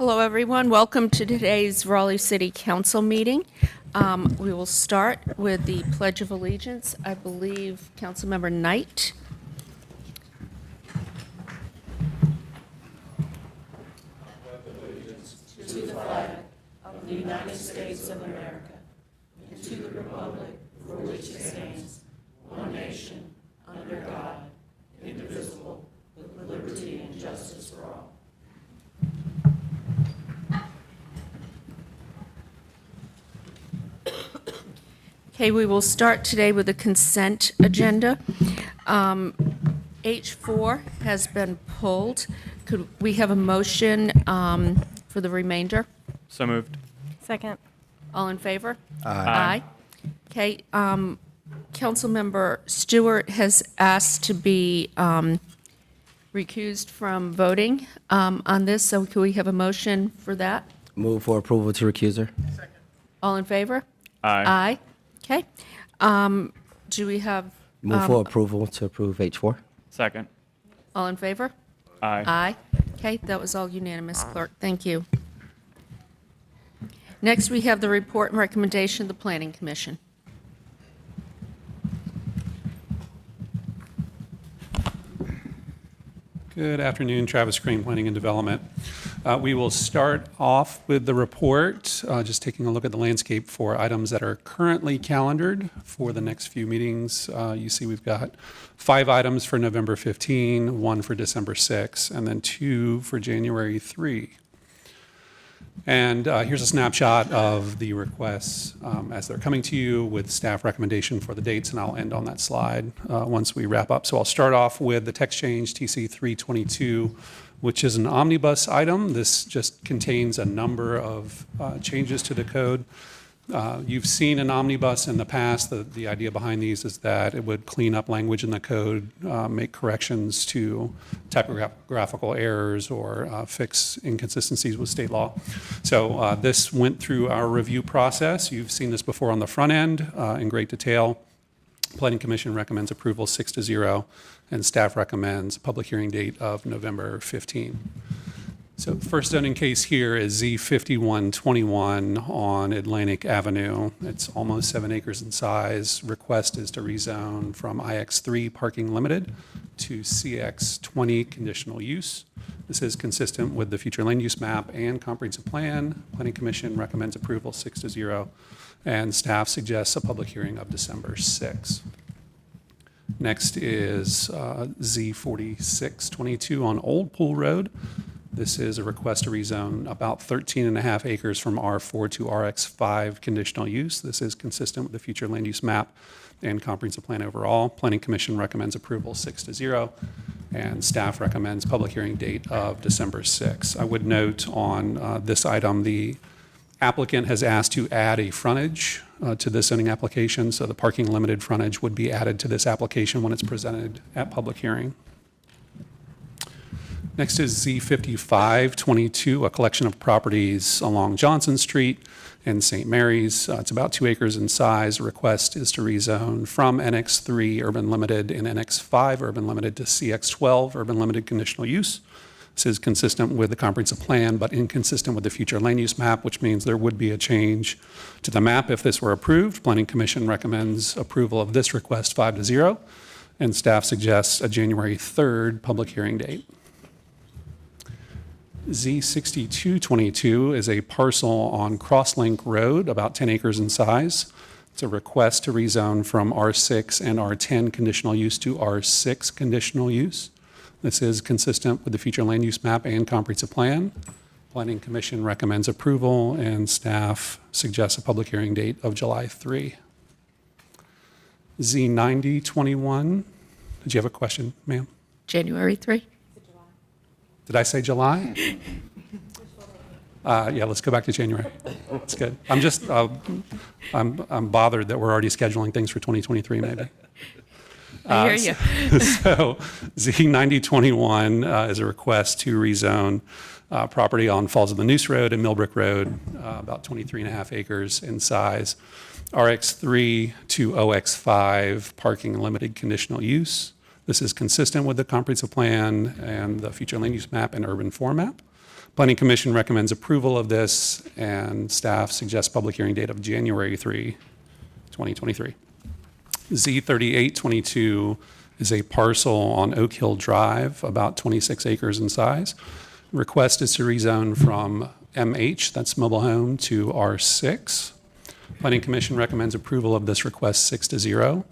Hello, everyone. Welcome to today's Raleigh City Council meeting. We will start with the Pledge of Allegiance. I believe Councilmember Knight. To the flag of the United States of America, and to the republic for which it stands, one nation, under God, indivisible, with liberty and justice for all. Okay, we will start today with the consent agenda. H4 has been pulled. Could we have a motion for the remainder? So moved. Second. All in favor? Aye. Okay, Councilmember Stewart has asked to be recused from voting on this, so could we have a motion for that? Move for approval to recuser. All in favor? Aye. Aye. Okay. Do we have, Move for approval to approve H4. Second. all in favor? Aye. Aye. Okay, that was all unanimous, Clerk. Thank you. Next, we have the report and recommendation of the Planning Commission. Good afternoon, Travis Green, Planning and Development. We will start off with the report, just taking a look at the landscape for items that are currently calendared for the next few meetings. You see we've got 5 items for November 15, 1 for December 6, and then 2 for January 3. And here's a snapshot of the requests as they're coming to you with staff recommendation for the dates, and I'll end on that slide once we wrap up. So I'll start off with the text change TC 322, which is an omnibus item. This just contains a number of changes to the code. You've seen an omnibus in the past. The idea behind these is that it would clean up language in the code, make corrections to typographical errors, or fix inconsistencies with state law. So this went through our review process. You've seen this before on the front end in great detail. Planning Commission recommends approval 6-0, and staff recommends a public hearing date of November 15. So the first zoning case here is Z5121 on Atlantic Avenue. It's almost 7 acres in size. Request is to rezone from IX3 parking limited to CX20 conditional use. This is consistent with the future land use map and comprehensive plan. Planning Commission recommends approval 6-0, and staff suggests a public hearing of December 6. Next is Z4622 on Old Pool Road. This is a request to rezone about 13.5 acres from R4 to RX5 conditional use. This is consistent with the future land use map and comprehensive plan overall. Planning Commission recommends approval 6-0, and staff recommends public hearing date of December 6. I would note on this item, the applicant has asked to add a frontage to this zoning application, so the parking limited frontage would be added to this application when it's presented at public hearing. Next is Z5522, a collection of properties along Johnson Street and St. Mary's. It's about 2 acres in size. The request is to rezone from NX3 Urban Limited and NX5 Urban Limited to CX12 Urban Limited conditional use. This is consistent with the comprehensive plan, but inconsistent with the future land use map, which means there would be a change to the map if this were approved. Planning Commission recommends approval of this request 5-0, and staff suggests a January 3rd public hearing date. Z6222 is a parcel on Crosslink Road, about 10 acres in size. It's a request to rezone from R6 and R10 conditional use to R6 conditional use. This is consistent with the future land use map and comprehensive plan. Planning Commission recommends approval, and staff suggests a public hearing date of July 3. Z9021, did you have a question, ma'am? January 3? Did I say July? Yeah, let's go back to January. That's good. I'm just, I'm bothered that we're already scheduling things for 2023, maybe. I hear you. So Z9021 is a request to rezone property on Falls of the Noose Road and Millbrook Road, about 23.5 acres in size. RX3 to OX5 parking limited conditional use. This is consistent with the comprehensive plan and the future land use map and urban form map. Planning Commission recommends approval of this, and staff suggests public hearing date of January 3, 2023. Z3822 is a parcel on Oak Hill Drive, about 26 acres in size. Request is to rezone from MH, that's mobile home, to R6. Planning Commission recommends approval of this request 6-0.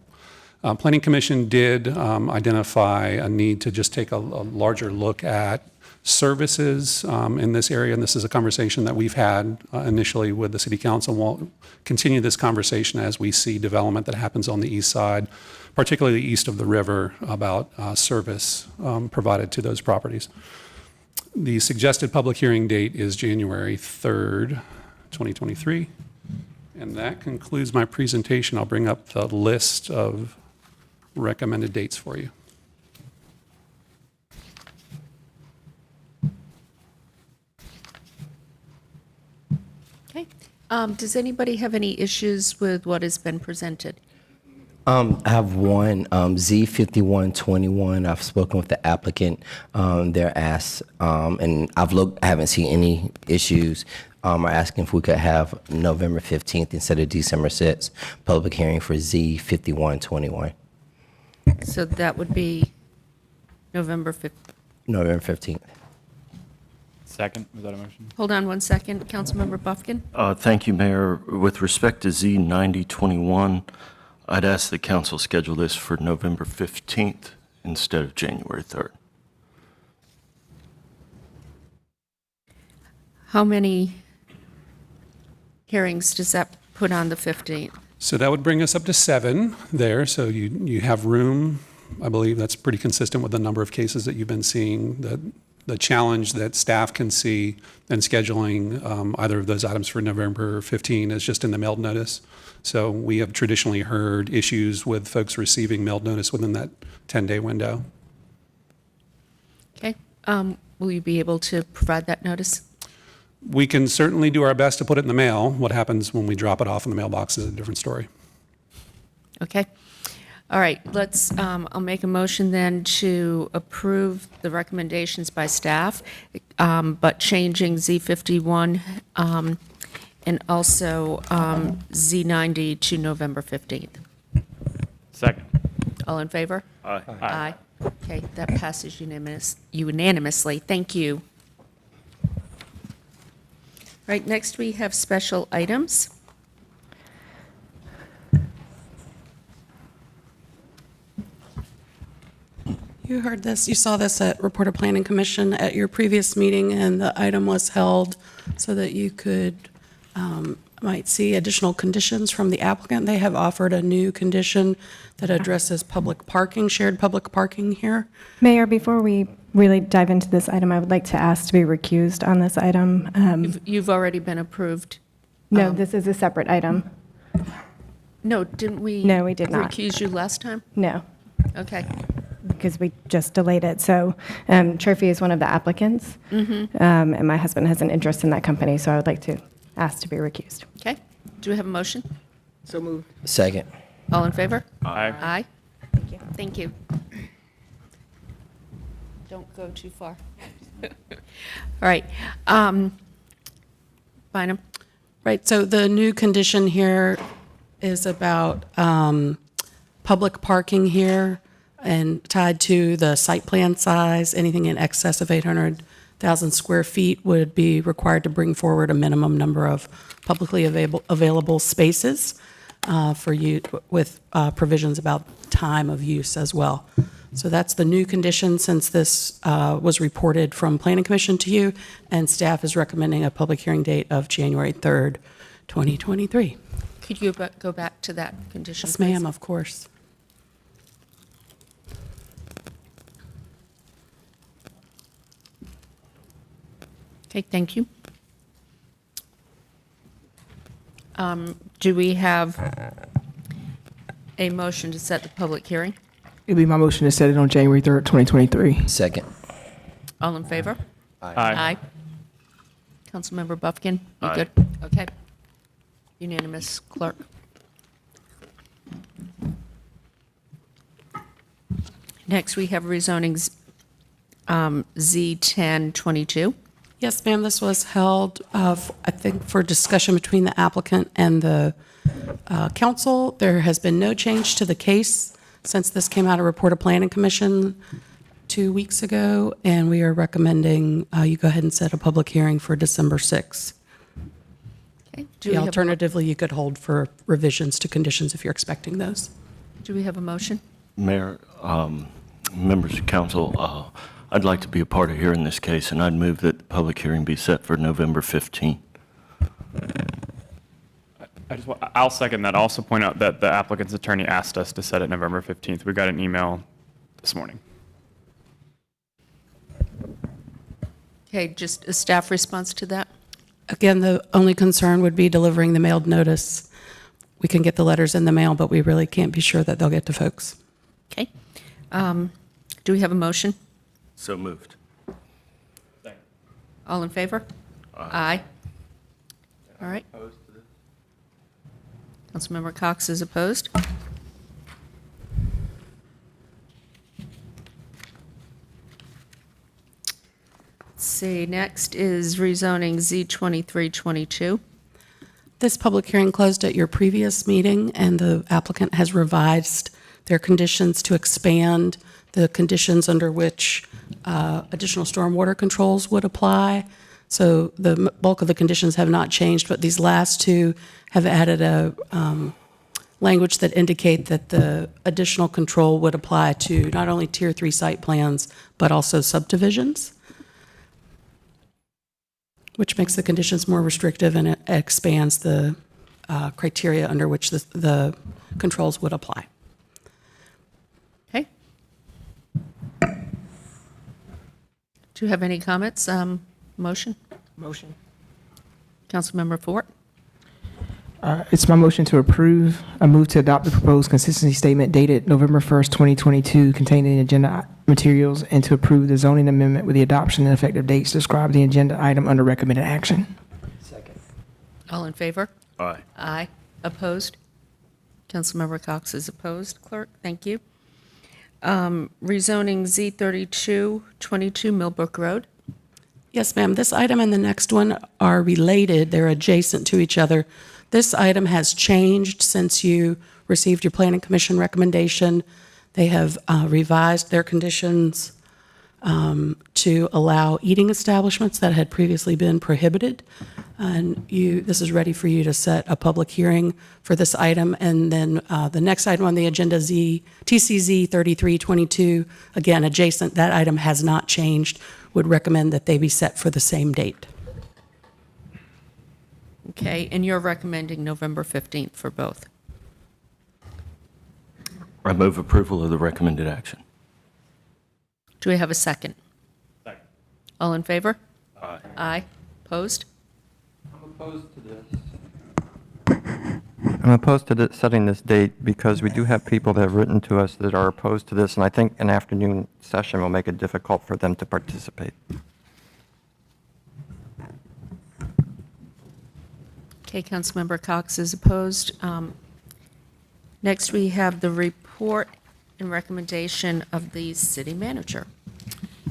Planning Commission did identify a need to just take a larger look at services in this area, and this is a conversation that we've had initially with the City Council. We'll continue this conversation as we see development that happens on the east side, particularly east of the river, about service provided to those properties. The suggested public hearing date is January 3rd, 2023. And that concludes my presentation. I'll bring up the list of recommended dates for you. Okay. Does anybody have any issues with what has been presented? I have one, Z5121. I've spoken with the applicant. They're asked, and I've looked, I haven't seen any issues. Are asking if we could have November 15th instead of December 6th, public hearing for Z5121. So that would be November 5th. November 15th. Second, was that a motion? Hold on one second. Councilmember Buffkin? Thank you, Mayor. With respect to Z9021, I'd ask the council schedule this for November 15th instead of January 3rd. How many hearings does that put on the 15th? So that would bring us up to 7 there. So you have room. I believe that's pretty consistent with the number of cases that you've been seeing. The challenge that staff can see in scheduling either of those items for November 15 is just in the mailed notice. So we have traditionally heard issues with folks receiving mailed notice within that 10-day window. Okay. Will you be able to provide that notice? We can certainly do our best to put it in the mail. What happens when we drop it off in the mailbox is a different story. Okay. All right, I'll make a motion then to approve the recommendations by staff, but changing Z51 and also Z90 to November 15th. Second. All in favor? Aye. Aye. Okay, that passes unanimously. Thank you. Right, next we have special items. You heard this, you saw this at Report of Planning Commission at your previous meeting, and the item was held so that you could, might see additional conditions from the applicant. They have offered a new condition that addresses public parking, shared public parking here. Mayor, before we really dive into this item, I would like to ask to be recused on this item. You've already been approved. No, this is a separate item. No, didn't we? No, we did not. Recuse you last time? No, Okay. because we just delayed it. So Trophy is one of the applicants, and my husband has an interest in that company, so I would like to ask to be recused. Okay. Do we have a motion? So moved. Second. All in favor? Aye. Aye. Thank you. Thank you. Don't go too far. All right. Bynum? Right, so the new condition here is about public parking here and tied to the site plan size. Anything in excess of 800,000 square feet would be required to bring forward a minimum number of publicly available spaces for you, with provisions about time of use as well. So that's the new condition since this was reported from Planning Commission to you, and staff is recommending a public hearing date of January 3rd, 2023. Could you go back to that condition, Yes, please? ma'am, of course. Okay, thank you. Do we have a motion to set the public hearing? It'd be my motion to set it on January 3rd, 2023. Second. All in favor? Aye. Councilmember Buffkin? You Aye. good? Okay. Unanimous, clerk. Next, we have rezonings Z1022. Yes, ma'am, this was held, I think, for discussion between the applicant and the council. There has been no change to the case since this came out of Report of Planning Commission 2 weeks ago, and we are recommending you go ahead and set a public hearing for December 6th. Okay. Do we have a- Alternatively, you could hold for revisions to conditions if you're expecting those. Do we have a motion? Mayor, members of council, I'd like to be a part of hearing this case, and I'd move that the public hearing be set for November 15th. I'll second that. I'll also point out that the applicant's attorney asked us to set it November 15th. We got an email this morning. Okay, just a staff response to that? Again, the only concern would be delivering the mailed notice. We can get the letters in the mail, but we really can't be sure that they'll get to folks. Okay. Do we have a motion? So moved. All in favor? Aye. All right. Councilmember Cox is opposed. Let's see, next is rezoning Z2322. This public hearing closed at your previous meeting, and the applicant has revised their conditions to expand the conditions under which additional stormwater controls would apply. So the bulk of the conditions have not changed, but these last two have added a language that indicate that the additional control would apply to not only Tier 3 site plans, but also subdivisions, which makes the conditions more restrictive, and it expands the criteria under which the controls would apply. Okay. Do you have any comments? Motion? Motion. Councilmember Fort? It's my motion to approve. I move to adopt the proposed consistency statement dated November 1st, 2022, containing the agenda materials, and to approve the zoning amendment with the adoption and effective dates described in the agenda item under recommended action. Second. All in favor? Aye. Aye. Opposed? Councilmember Cox is opposed. Clerk, thank you. Rezoning Z3222 Millbrook Road. Yes, ma'am. This item and the next one are related. They're adjacent to each other. This item has changed since you received your Planning Commission recommendation. They have revised their conditions to allow eating establishments that had previously been prohibited. And this is ready for you to set a public hearing for this item. And then the next item on the agenda, TCZ 3322, again, adjacent, that item has not changed. Would recommend that they be set for the same date. Okay, and you're recommending November 15th for both. I move approval of the recommended action. Do we have a second? Second. All in favor? Aye. Aye. Opposed? I'm opposed to setting this date because we do have people that have written to us that are opposed to this, and I think an afternoon session will make it difficult for them to participate. Okay, Councilmember Cox is opposed. Next, we have the report and recommendation of the city manager.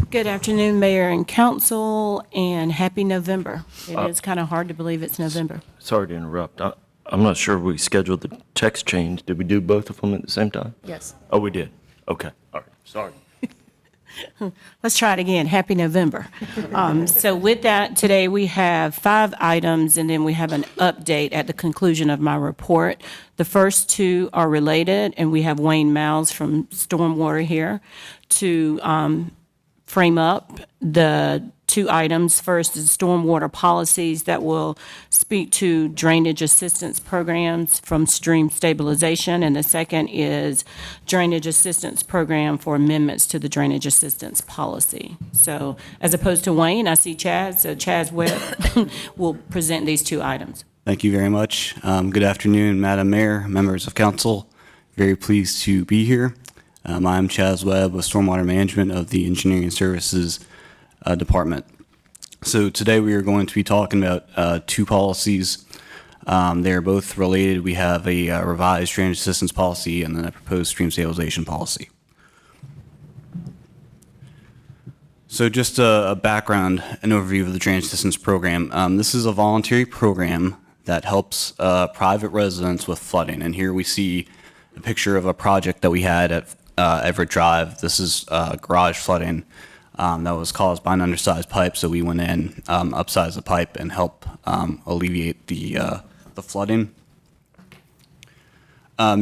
Good afternoon, Mayor and Council, and happy November. It is kind of hard to believe it's November. Sorry to interrupt. I'm not sure we scheduled the text change. Did we do both of them at the same time? Yes. Oh, we did. Okay. All right. Sorry. Let's try it again. Happy November. So with that, today we have 5 items, and then we have an update at the conclusion of my report. The first 2 are related, and we have Wayne Miles from Stormwater here to frame up the 2 items. First is stormwater policies that will speak to drainage assistance programs from stream stabilization, and the second is drainage assistance program for amendments to the drainage assistance policy. So as opposed to Wayne, I see Chaz, so Chaz Webb will present these 2 items. Thank you very much. Good afternoon, Madam Mayor, members of council. Very pleased to be here. I'm Chaz Webb with Stormwater Management of the Engineering and Services Department. So today we are going to be talking about 2 policies. They are both related. We have a revised drainage assistance policy and then a proposed stream stabilization policy. So just a background, an overview of the Drainage Assistance Program. This is a voluntary program that helps private residents with flooding. And here we see a picture of a project that we had at Everett Drive. This is garage flooding that was caused by an undersized pipe. So we went in, upsized the pipe, and helped alleviate the flooding.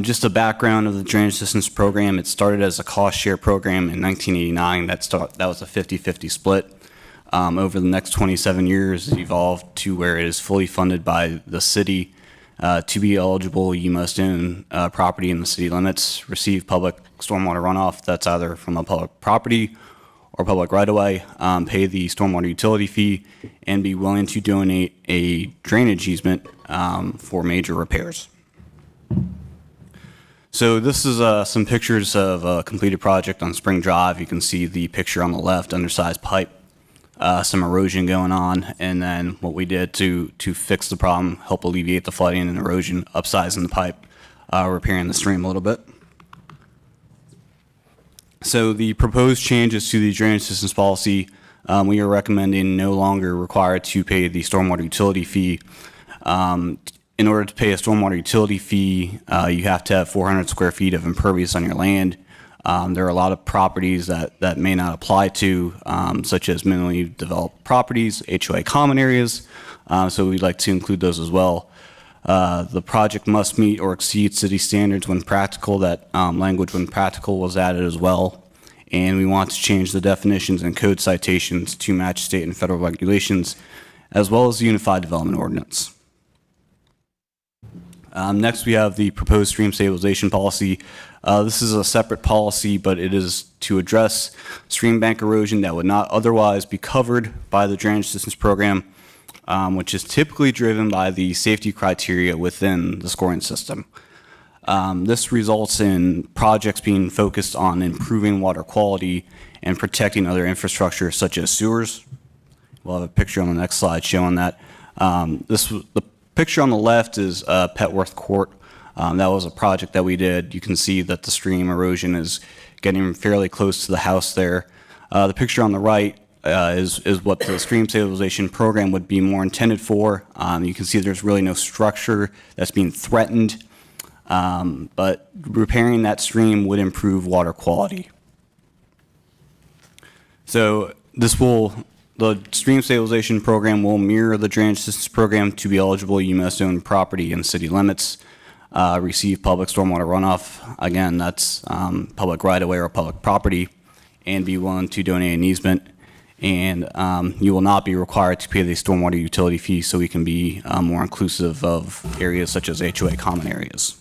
Just a background of the Drainage Assistance Program. It started as a cost share program in 1989. That was a 50-50 split. Over the next 27 years, it evolved to where it is fully funded by the city. To be eligible, you must own property in the city limits, receive public stormwater runoff that's either from a public property or public right-of-way, pay the stormwater utility fee, and be willing to donate a drainage easement for major repairs. So this is some pictures of a completed project on Spring Drive. You can see the picture on the left, undersized pipe, some erosion going on, and then what we did to fix the problem, help alleviate the flooding and erosion, upsizing the pipe, repairing the stream a little bit. So the proposed changes to the drainage systems policy, we are recommending no longer required to pay the stormwater utility fee. In order to pay a stormwater utility fee, you have to have 400 square feet of impervious on your land. There are a lot of properties that may not apply to, such as minimally developed properties, HOA common areas, so we'd like to include those as well. The project must meet or exceed city standards when practical. That language when practical was added as well. And we want to change the definitions and code citations to match state and federal regulations, as well as the Unified Development Ordinance. Next, we have the proposed stream stabilization policy. This is a separate policy, but it is to address stream bank erosion that would not otherwise be covered by the Drainage Assistance Program, which is typically driven by the safety criteria within the scoring system. This results in projects being focused on improving water quality and protecting other infrastructure such as sewers. We'll have a picture on the next slide showing that. The picture on the left is Petworth Court. That was a project that we did. You can see that the stream erosion is getting fairly close to the house there. The picture on the right is what the stream stabilization program would be more intended for. You can see there's really no structure that's being threatened, but repairing that stream would improve water quality. So the stream stabilization program will mirror the drainage systems program. To be eligible, you must own property in city limits, receive public stormwater runoff. Again, that's public right-of-way or public property, and be willing to donate an easement. And you will not be required to pay the stormwater utility fee, so we can be more inclusive of areas such as HOA common areas.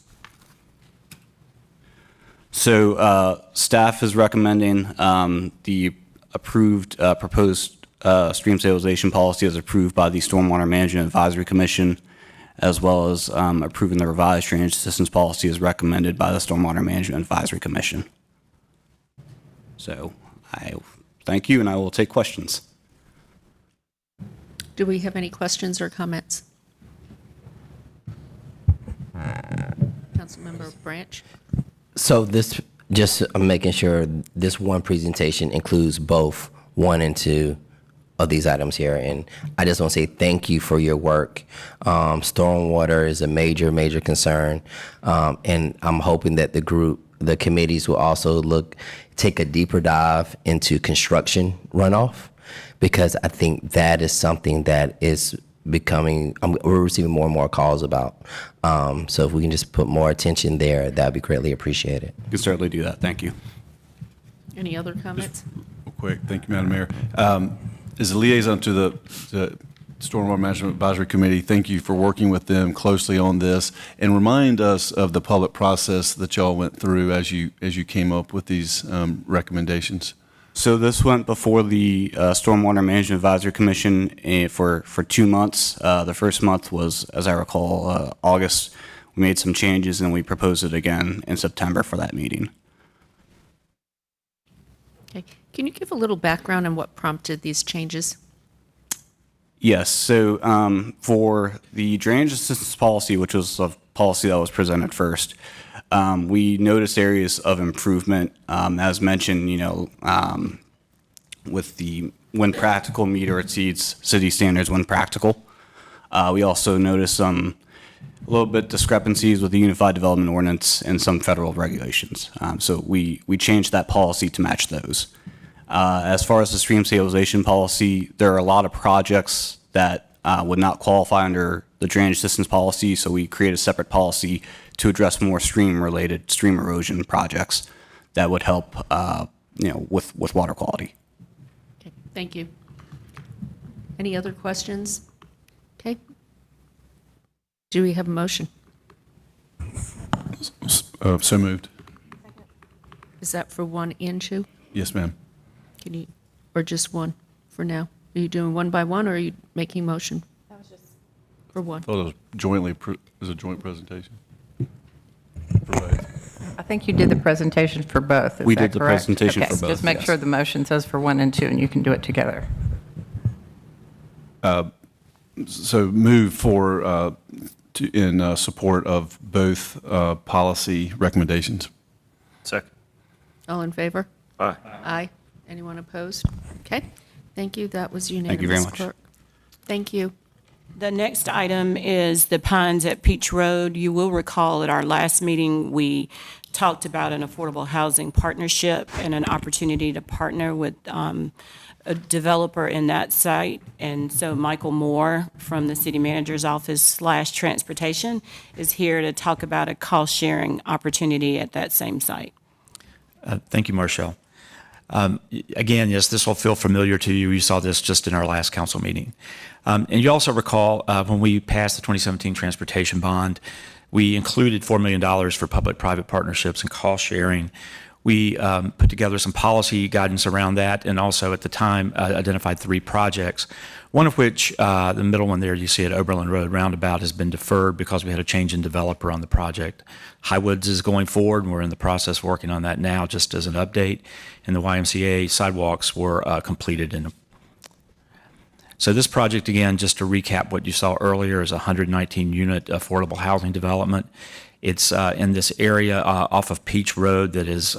So staff is recommending the approved proposed stream stabilization policy as approved by the Stormwater Management Advisory Commission, as well as approving the revised drainage assistance policy as recommended by the Stormwater Management Advisory Commission. So I thank you, and I will take questions. Do we have any questions or comments? Councilmember Branch? So this, just making sure this one presentation includes both 1 and 2 of these items here. And I just want to say thank you for your work. Stormwater is a major, major concern. And I'm hoping that the committees will also take a deeper dive into construction runoff, because I think that is something that is becoming, we're receiving more and more calls about. So if we can just put more attention there, that would be greatly appreciated. You can certainly do that. Thank you. Any other comments? Real quick, thank you, Madam Mayor. As a liaison to the Stormwater Management Advisory Committee, thank you for working with them closely on this, and remind us of the public process that y'all went through as you came up with these recommendations. So this went before the Stormwater Management Advisory Commission for 2 months. The first month was, as I recall, August. We made some changes, and we proposed it again in September for that meeting. Okay. Can you give a little background on what prompted these changes? Yes. So for the drainage assistance policy, which was a policy that was presented first, we noticed areas of improvement. As mentioned, with the when practical meet or exceeds city standards when practical. We also noticed some a little bit discrepancies with the Unified Development Ordinance and some federal regulations. So we changed that policy to match those. As far as the stream stabilization policy, there are a lot of projects that would not qualify under the drainage systems policy, so we created a separate policy to address more stream-related stream erosion projects that would help, with water quality. Okay, thank you. Any other questions? Okay. Do we have a motion? So moved. Is that for one and two? Yes, ma'am. Can you, or just one for now? Are you doing one by one, or are you making motion? That was just for one. I thought it was jointly, was a joint presentation for both. I think you did the presentation for both. Is We that did the correct? presentation Okay, for both, just make yes. sure the motion says for 1 and 2, and you can do it together. So move for, in support of both policy recommendations. Second. All in favor? Aye. Aye. Anyone opposed? Okay, thank you. That was unanimous. you very much. Clerk. Thank you. The next item is the Pines at Peach Road. You will recall at our last meeting, we talked about an affordable housing partnership and an opportunity to partner with a developer in that site. And so Michael Moore from the city manager's office / transportation is here to talk about a cost-sharing opportunity at that same site. Thank you, Marshall. Again, yes, this will feel familiar to you. You saw this just in our last council meeting. And you also recall when we passed the 2017 transportation bond, we included $4 million for public-private partnerships and cost sharing. We put together some policy guidance around that, and also at the time identified 3 projects, one of which, the middle one there you see at Oberlin Road Roundabout, has been deferred because we had a change in developer on the project. Highwoods is going forward, and we're in the process of working on that now, just as an update. And the YMCA sidewalks were completed. So this project, again, just to recap what you saw earlier, is a 119-unit affordable housing development. It's in this area off of Peach Road that is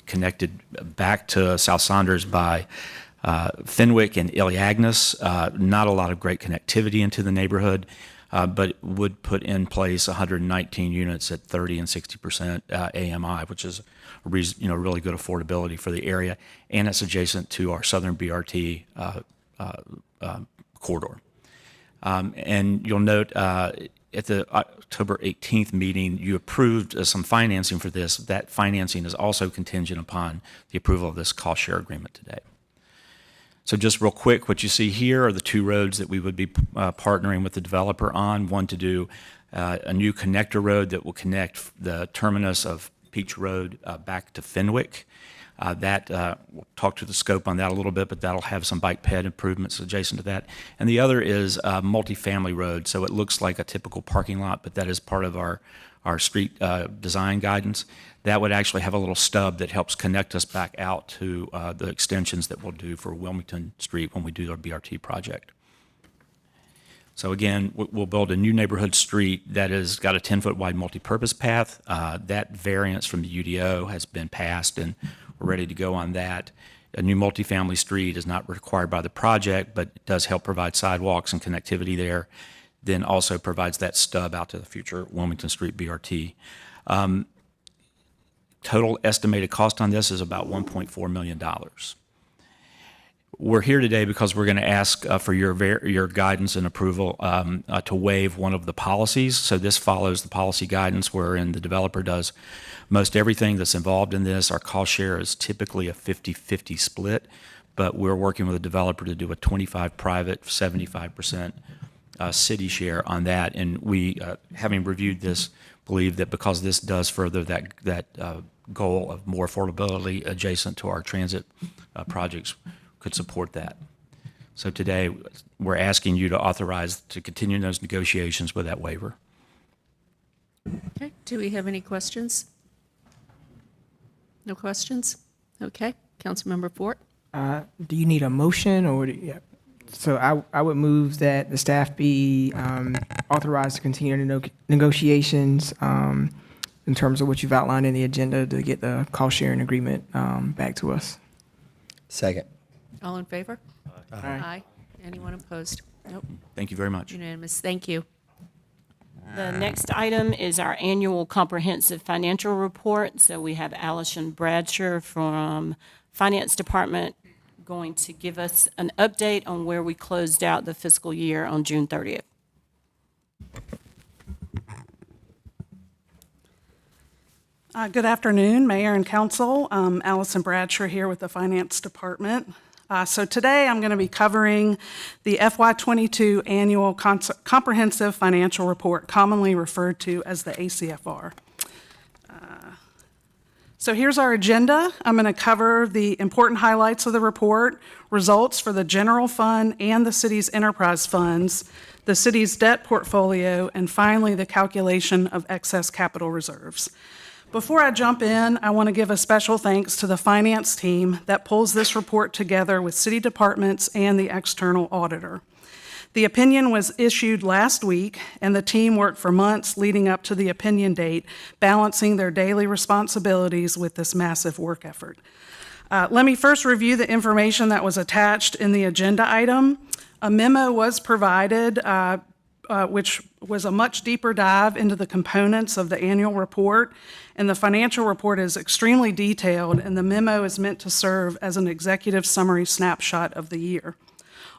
connected back to South Saunders by Fenwick and Iliagnis. Not a lot of great connectivity into the neighborhood, but it would put in place 119 units at 30 and 60% AMI, which is really good affordability for the area, and it's adjacent to our Southern BRT corridor. And you'll note at the October 18th meeting, you approved some financing for this. That financing is also contingent upon the approval of this cost share agreement today. So just real quick, what you see here are the 2 roads that we would be partnering with the developer on. One to do a new connector road that will connect the terminus of Peach Road back to Fenwick. We'll talk to the scope on that a little bit, but that'll have some bike ped improvements adjacent to that. And the other is a multifamily road, so it looks like a typical parking lot, but that is part of our street design guidance. That would actually have a little stub that helps connect us back out to the extensions that we'll do for Wilmington Street when we do our BRT project. So again, we'll build a new neighborhood street that has got a 10-foot wide multipurpose path. That variance from the UDO has been passed, and we're ready to go on that. A new multifamily street is not required by the project, but it does help provide sidewalks and connectivity there. Then also provides that stub out to the future Wilmington Street BRT. Total estimated cost on this is about $1.4 million. We're here today because we're going to ask for your guidance and approval to waive one of the policies. So this follows the policy guidance wherein the developer does most everything that's involved in this. Our cost share is typically a 50-50 split, but we're working with a developer to do a 25 private, 75% city share on that. And we, having reviewed this, believe that because this does further that goal of more affordability adjacent to our transit projects, could support that. So today, we're asking you to authorize to continue those negotiations with that waiver. Okay, do we have any questions? No questions? Okay, Councilmember Fort. Do you need a motion or? So I would move that the staff be authorized to continue the negotiations in terms of what you've outlined in the agenda to get the cost sharing agreement back to us. Second. All in favor? Aye. Anyone opposed? Nope. Thank you very much. Unanimous. Thank you. The next item is our annual comprehensive financial report. So we have Allison Bradshaw from Finance Department going to give us an update on where we closed out the fiscal year on June 30th. Good afternoon, Mayor and Council. Allison Bradshaw here with the Finance Department. So today I'm going to be covering the FY22 Annual Comprehensive Financial Report, commonly referred to as the ACFR. So here's our agenda. I'm going to cover the important highlights of the report, results for the general fund and the city's enterprise funds, the city's debt portfolio, and finally the calculation of excess capital reserves. Before I jump in, I want to give a special thanks to the finance team that pulls this report together with city departments and the external auditor. The opinion was issued last week, and the team worked for months leading up to the opinion date, balancing their daily responsibilities with this massive work effort. Let me first review the information that was attached in the agenda item. A memo was provided, which was a much deeper dive into the components of the annual report, and the financial report is extremely detailed, and the memo is meant to serve as an executive summary snapshot of the year.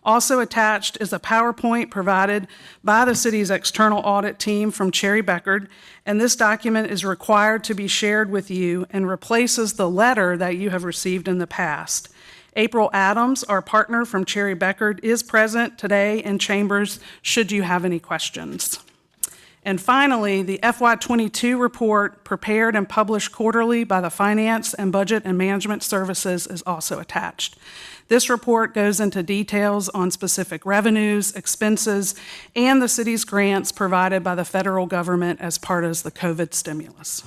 Also attached is a PowerPoint provided by the city's external audit team from Cherry Beckard, and this document is required to be shared with you and replaces the letter that you have received in the past. April Adams, our partner from Cherry Beckard, is present today in chambers should you have any questions. And finally, the FY22 report, prepared and published quarterly by the Finance and Budget and Management Services, is also attached. This report goes into details on specific revenues, expenses, and the city's grants provided by the federal government as part of the COVID stimulus.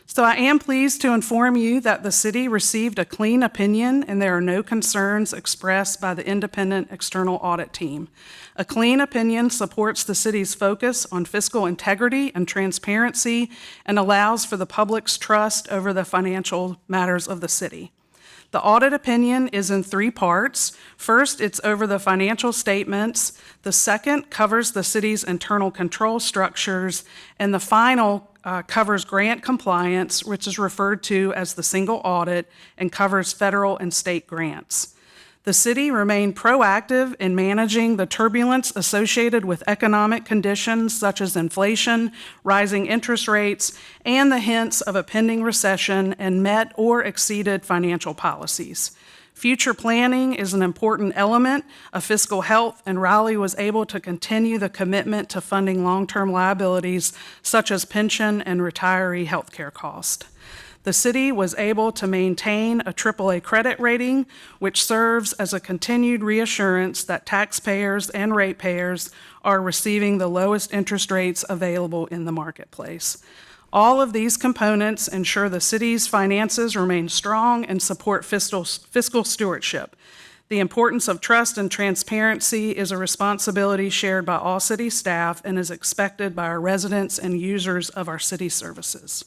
So I am pleased to inform you that the city received a clean opinion and there are no concerns expressed by the independent external audit team. A clean opinion supports the city's focus on fiscal integrity and transparency and allows for the public's trust over the financial matters of the city. The audit opinion is in 3 parts. First, it's over the financial statements. The second covers the city's internal control structures. And the final covers grant compliance, which is referred to as the single audit, and covers federal and state grants. The city remained proactive in managing the turbulence associated with economic conditions such as inflation, rising interest rates, and the hints of a pending recession, and met or exceeded financial policies. Future planning is an important element of fiscal health, and Raleigh was able to continue the commitment to funding long-term liabilities such as pension and retiree health care costs. The city was able to maintain a AAA credit rating, which serves as a continued reassurance that taxpayers and ratepayers are receiving the lowest interest rates available in the marketplace. All of these components ensure the city's finances remain strong and support fiscal stewardship. The importance of trust and transparency is a responsibility shared by all city staff and is expected by our residents and users of our city services.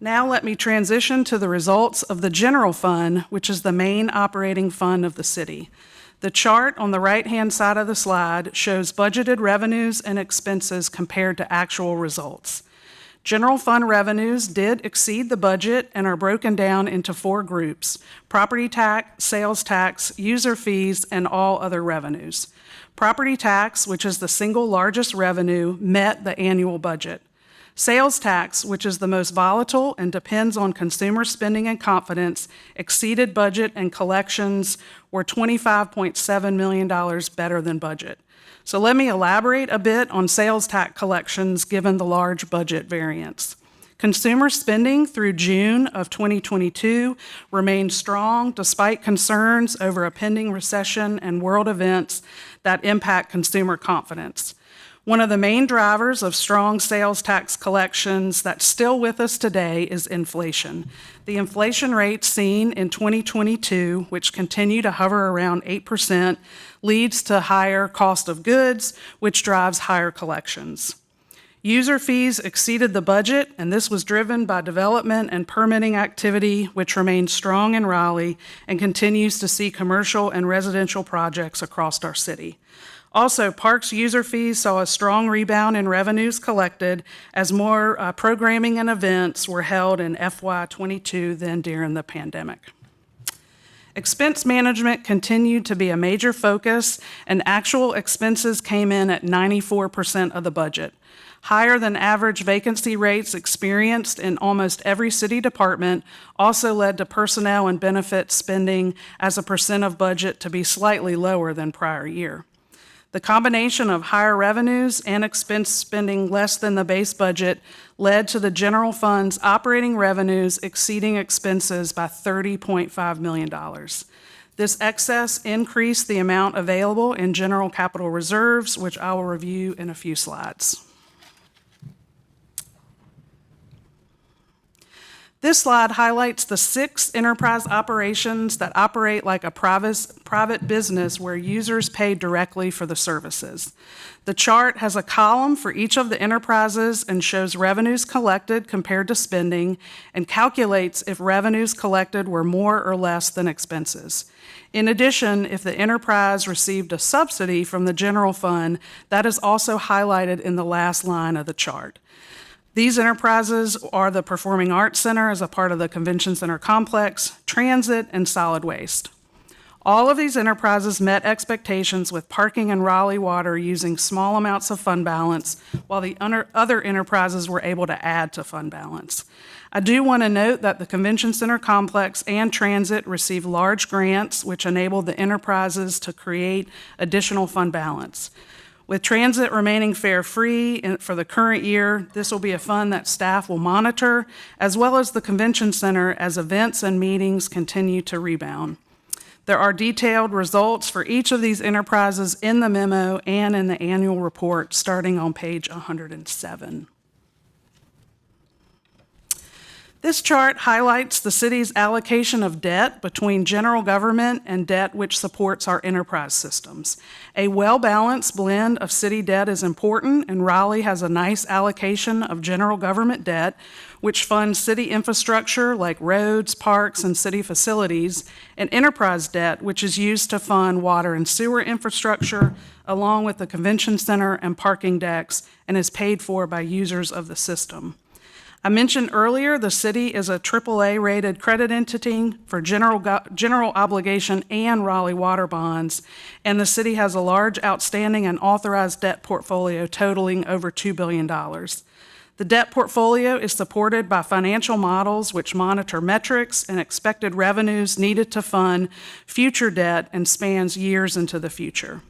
Now let me transition to the results of the general fund, which is the main operating fund of the city. The chart on the right-hand side of the slide shows budgeted revenues and expenses compared to actual results. General fund revenues did exceed the budget and are broken down into 4 groups: property tax, sales tax, user fees, and all other revenues. Property tax, which is the single largest revenue, met the annual budget. Sales tax, which is the most volatile and depends on consumer spending and confidence, exceeded budget, and collections were $25.7 million better than budget. So let me elaborate a bit on sales tax collections given the large budget variance. Consumer spending through June of 2022 remained strong despite concerns over a pending recession and world events that impact consumer confidence. One of the main drivers of strong sales tax collections that's still with us today is inflation. The inflation rate seen in 2022, which continue to hover around 8%, leads to higher cost of goods, which drives higher collections. User fees exceeded the budget, and this was driven by development and permitting activity, which remains strong in Raleigh and continues to see commercial and residential projects across our city. Also, Parks user fees saw a strong rebound in revenues collected as more programming and events were held in FY22 than during the pandemic. Expense management continued to be a major focus, and actual expenses came in at 94% of the budget. Higher than average vacancy rates experienced in almost every city department also led to personnel and benefits spending as a percent of budget to be slightly lower than prior year. The combination of higher revenues and expense spending less than the base budget led to the general fund's operating revenues exceeding expenses by $30.5 million. This excess increased the amount available in general capital reserves, which I will review in a few slides. This slide highlights the 6 enterprise operations that operate like a private business where users pay directly for the services. The chart has a column for each of the enterprises and shows revenues collected compared to spending and calculates if revenues collected were more or less than expenses. In addition, if the enterprise received a subsidy from the general fund, that is also highlighted in the last line of the chart. These enterprises are the Performing Arts Center as a part of the Convention Center complex, transit, and solid waste. All of these enterprises met expectations with parking and Raleigh water using small amounts of fund balance, while the other enterprises were able to add to fund balance. I do want to note that the Convention Center complex and transit received large grants, which enabled the enterprises to create additional fund balance. With transit remaining fare-free for the current year, this will be a fund that staff will monitor, as well as the Convention Center as events and meetings continue to rebound. There are detailed results for each of these enterprises in the memo and in the annual report, starting on page 107. This chart highlights the city's allocation of debt between general government and debt which supports our enterprise systems. A well-balanced blend of city debt is important, and Raleigh has a nice allocation of general government debt, which funds city infrastructure like roads, parks, and city facilities, and enterprise debt, which is used to fund water and sewer infrastructure, along with the Convention Center and parking decks, and is paid for by users of the system. I mentioned earlier the city is a AAA-rated credit entity for general obligation and Raleigh water bonds, and the city has a large outstanding and authorized debt portfolio totaling over $2 billion. The debt portfolio is supported by financial models which monitor metrics and expected revenues needed to fund future debt and spans years into the future.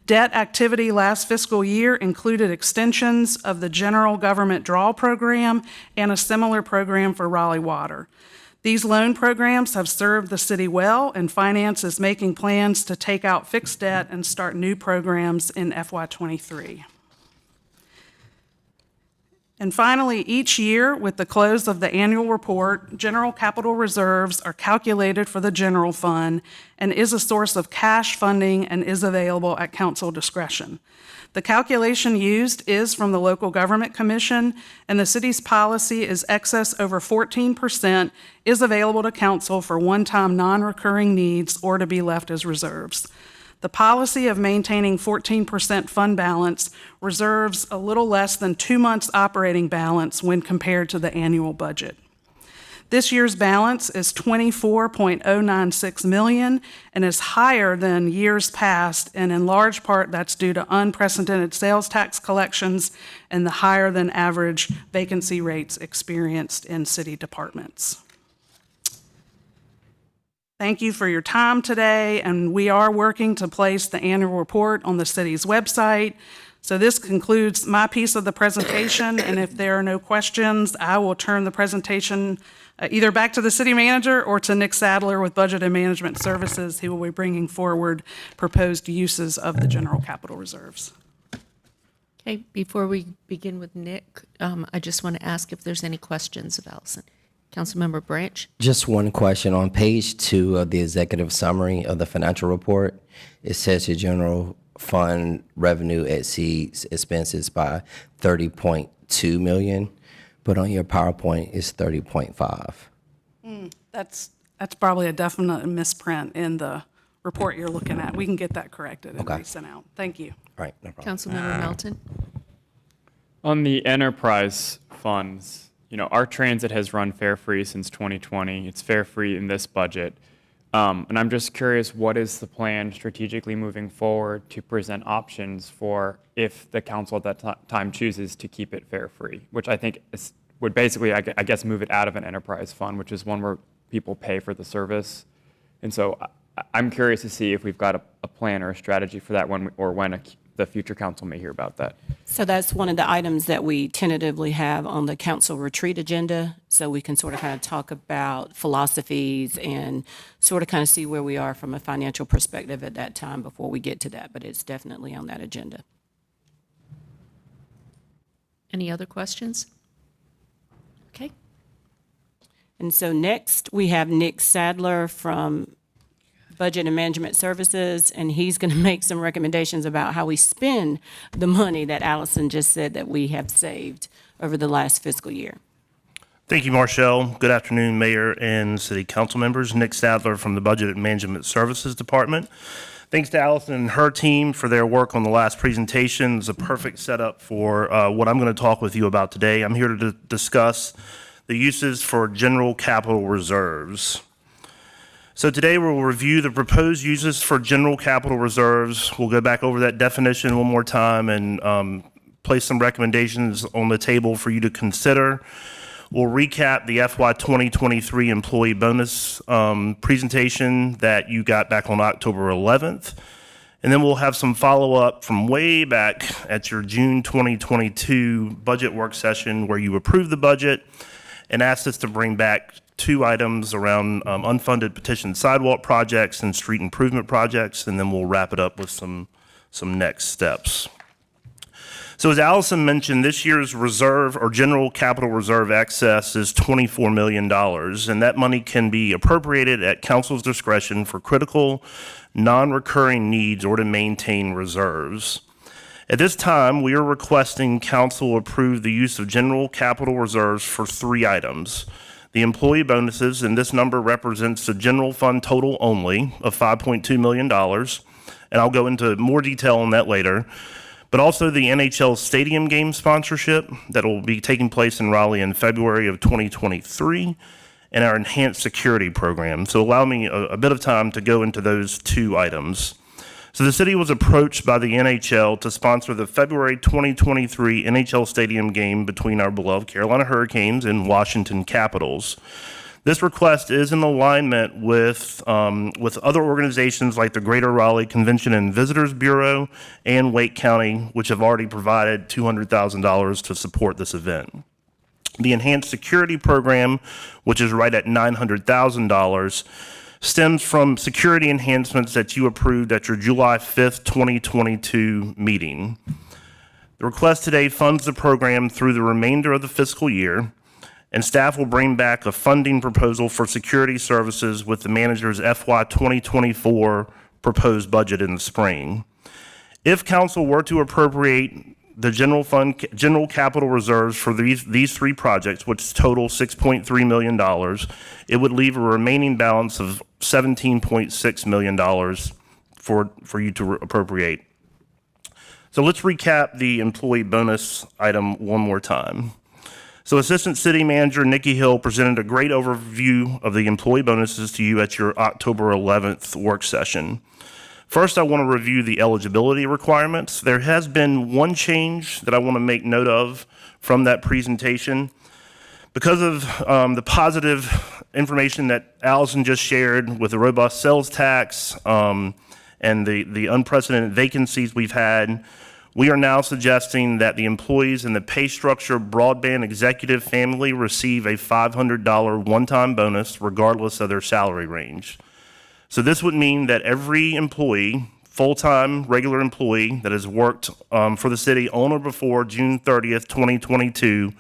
Debt activity last fiscal year included extensions of the general government draw program and a similar program for Raleigh Water. These loan programs have served the city well, and finance is making plans to take out fixed debt and start new programs in FY23. And finally, each year, with the close of the annual report, general capital reserves are calculated for the general fund and is a source of cash funding and is available at council discretion. The calculation used is from the Local Government Commission, and the city's policy is excess over 14% is available to council for one-time non-recurring needs or to be left as reserves. The policy of maintaining 14% fund balance reserves a little less than 2 months operating balance when compared to the annual budget. This year's balance is $24.096 million and is higher than years past, and in large part that's due to unprecedented sales tax collections and the higher than average vacancy rates experienced in city departments. Thank you for your time today, and we are working to place the annual report on the city's website. So this concludes my piece of the presentation, and if there are no questions, I will turn the presentation either back to the city manager or to Nick Sadler with Budget and Management Services. He will be bringing forward proposed uses of the general capital reserves. Okay, before we begin with Nick, I just want to ask if there's any questions of Allison. Councilmember Branch? Just one question. On page 2 of the executive summary of the financial report, it says your general fund revenue exceeds expenses by 30.2 million, but on your PowerPoint it's 30.5. That's probably a definite misprint in the report you're looking at. We can get that corrected and Okay. resent out. Thank you. All right, no problem. Councilmember Melton? On the enterprise funds, our transit has run fare free since 2020. It's fare free in this budget. And I'm just curious, what is the plan strategically moving forward to present options for if the council at that time chooses to keep it fare free, which I think would basically, I guess, move it out of an enterprise fund, which is one where people pay for the service. And so I'm curious to see if we've got a plan or a strategy for that when the future council may hear about that. So that's one of the items that we tentatively have on the council retreat agenda. So we can sort of kind of talk about philosophies and sort of kind of see where we are from a financial perspective at that time before we get to that. But it's definitely on that agenda. Any other questions? Okay. And so next we have Nick Sadler from Budget and Management Services, and he's going to make some recommendations about how we spend the money that Allison just said that we have saved over the last fiscal year. Thank you, Marshall. Good afternoon, Mayor and City Council members. Nick Sadler from the Budget and Management Services Department. Thanks to Allison and her team for their work on the last presentation. It's a perfect setup for what I'm going to talk with you about today. I'm here to discuss the uses for general capital reserves. So today we'll review the proposed uses for general capital reserves. We'll go back over that definition one more time and place some recommendations on the table for you to consider. We'll recap the FY 2023 employee bonus presentation that you got back on October 11th. And then we'll have some follow-up from way back at your June 2022 budget work session where you approved the budget and asked us to bring back 2 items around unfunded petition sidewalk projects and street improvement projects, and then we'll wrap it up with some next steps. So as Allison mentioned, this year's reserve or general capital reserve excess is $24 million, and that money can be appropriated at council's discretion for critical, non-recurring needs or to maintain reserves. At this time, we are requesting council approve the use of general capital reserves for 3 items. The employee bonuses, and this number represents the general fund total only of $5.2 million, and I'll go into more detail on that later, but also the NHL Stadium game sponsorship that will be taking place in Raleigh in February of 2023, and our enhanced security program. So allow me a bit of time to go into those 2 items. So the city was approached by the NHL to sponsor the February 2023 NHL Stadium game between our beloved Carolina Hurricanes and Washington Capitals. This request is in alignment with other organizations like the Greater Raleigh Convention and Visitors Bureau and Wake County, which have already provided $200,000 to support this event. The enhanced security program, which is right at $900,000, stems from security enhancements that you approved at your July 5th, 2022 meeting. The request today funds the program through the remainder of the fiscal year, and staff will bring back a funding proposal for security services with the manager's FY 2024 proposed budget in the spring. If council were to appropriate the general capital reserves for these 3 projects, which total $6.3 million, it would leave a remaining balance of $17.6 million for you to appropriate. So let's recap the employee bonus item one more time. So Assistant City Manager Nikki Hill presented a great overview of the employee bonuses to you at your October 11th work session. First, I want to review the eligibility requirements. There has been one change that I want to make note of from that presentation. Because of the positive information that Allison just shared with the robust sales tax and the unprecedented vacancies we've had, we are now suggesting that the employees in the pay structure broadband executive family receive a $500 one-time bonus regardless of their salary range. So this would mean that every employee, full-time regular employee that has worked for the city on or before June 30th, 2022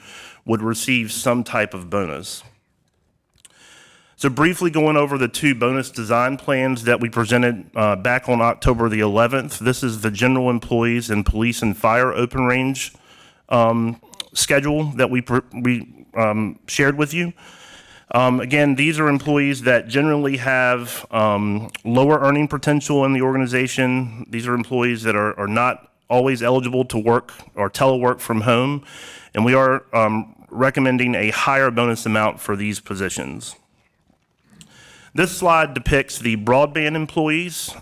would receive some type of bonus. So briefly going over the two bonus design plans that we presented back on October the 11th. This is the general employees and police and fire open range schedule that we shared with you. Again, these are employees that generally have lower earning potential in the organization. These are employees that are not always eligible to work or telework from home, and we are recommending a higher bonus amount for these positions. This slide depicts the broadband employees,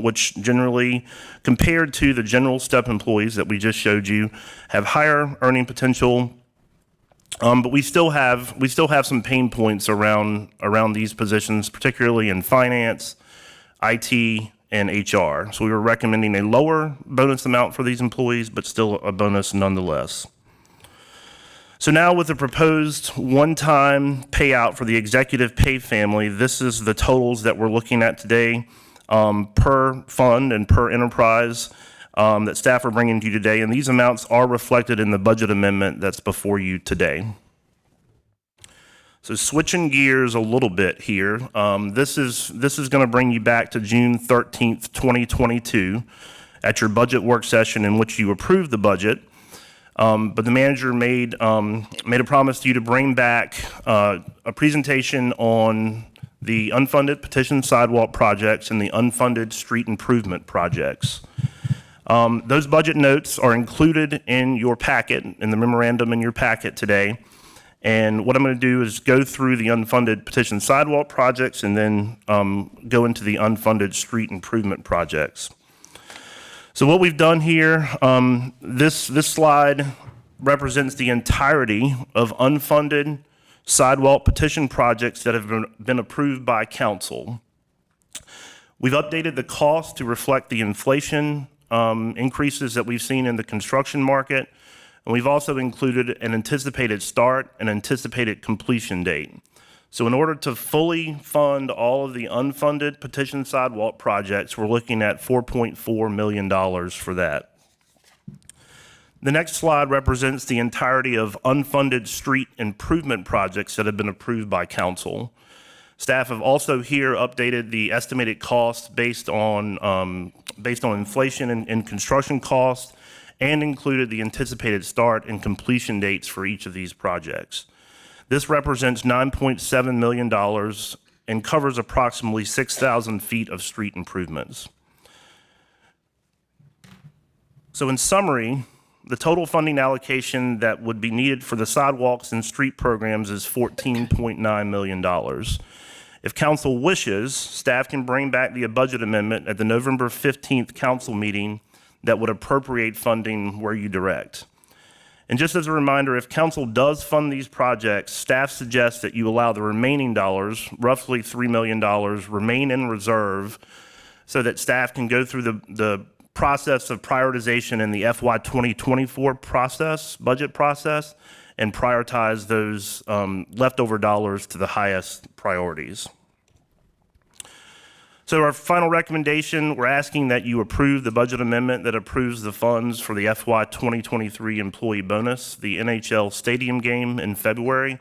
which generally, compared to the general step employees that we just showed you, have higher earning potential. But we still have some pain points around these positions, particularly in finance, IT, and HR. So we were recommending a lower bonus amount for these employees, but still a bonus nonetheless. So now with the proposed one-time payout for the executive pay family, this is the totals that we're looking at today per fund and per enterprise that staff are bringing to you today. And these amounts are reflected in the budget amendment that's before you today. So switching gears a little bit here, this is going to bring you back to June 13th, 2022 at your budget work session in which you approved the budget. But the manager made a promise to you to bring back a presentation on the unfunded petition sidewalk projects and the unfunded street improvement projects. Those budget notes are included in your packet, in the memorandum in your packet today. And what I'm going to do is go through the unfunded petition sidewalk projects and then go into the unfunded street improvement projects. So what we've done here, this slide represents the entirety of unfunded sidewalk petition projects that have been approved by council. We've updated the cost to reflect the inflation increases that we've seen in the construction market, and we've also included an anticipated start and anticipated completion date. So in order to fully fund all of the unfunded petition sidewalk projects, we're looking at $4.4 million for that. The next slide represents the entirety of unfunded street improvement projects that have been approved by council. Staff have also here updated the estimated costs based on inflation and construction costs, and included the anticipated start and completion dates for each of these projects. This represents $9.7 million and covers approximately 6,000 feet of street improvements. So in summary, the total funding allocation that would be needed for the sidewalks and street programs is $14.9 million. If council wishes, staff can bring back the budget amendment at the November 15th council meeting that would appropriate funding where you direct. And just as a reminder, if council does fund these projects, staff suggests that you allow the remaining dollars, roughly $3 million, remain in reserve so that staff can go through the process of prioritization in the FY 2024 budget process, and prioritize those leftover dollars to the highest priorities. So our final recommendation, we're asking that you approve the budget amendment that approves the funds for the FY 2023 employee bonus, the NHL stadium game in February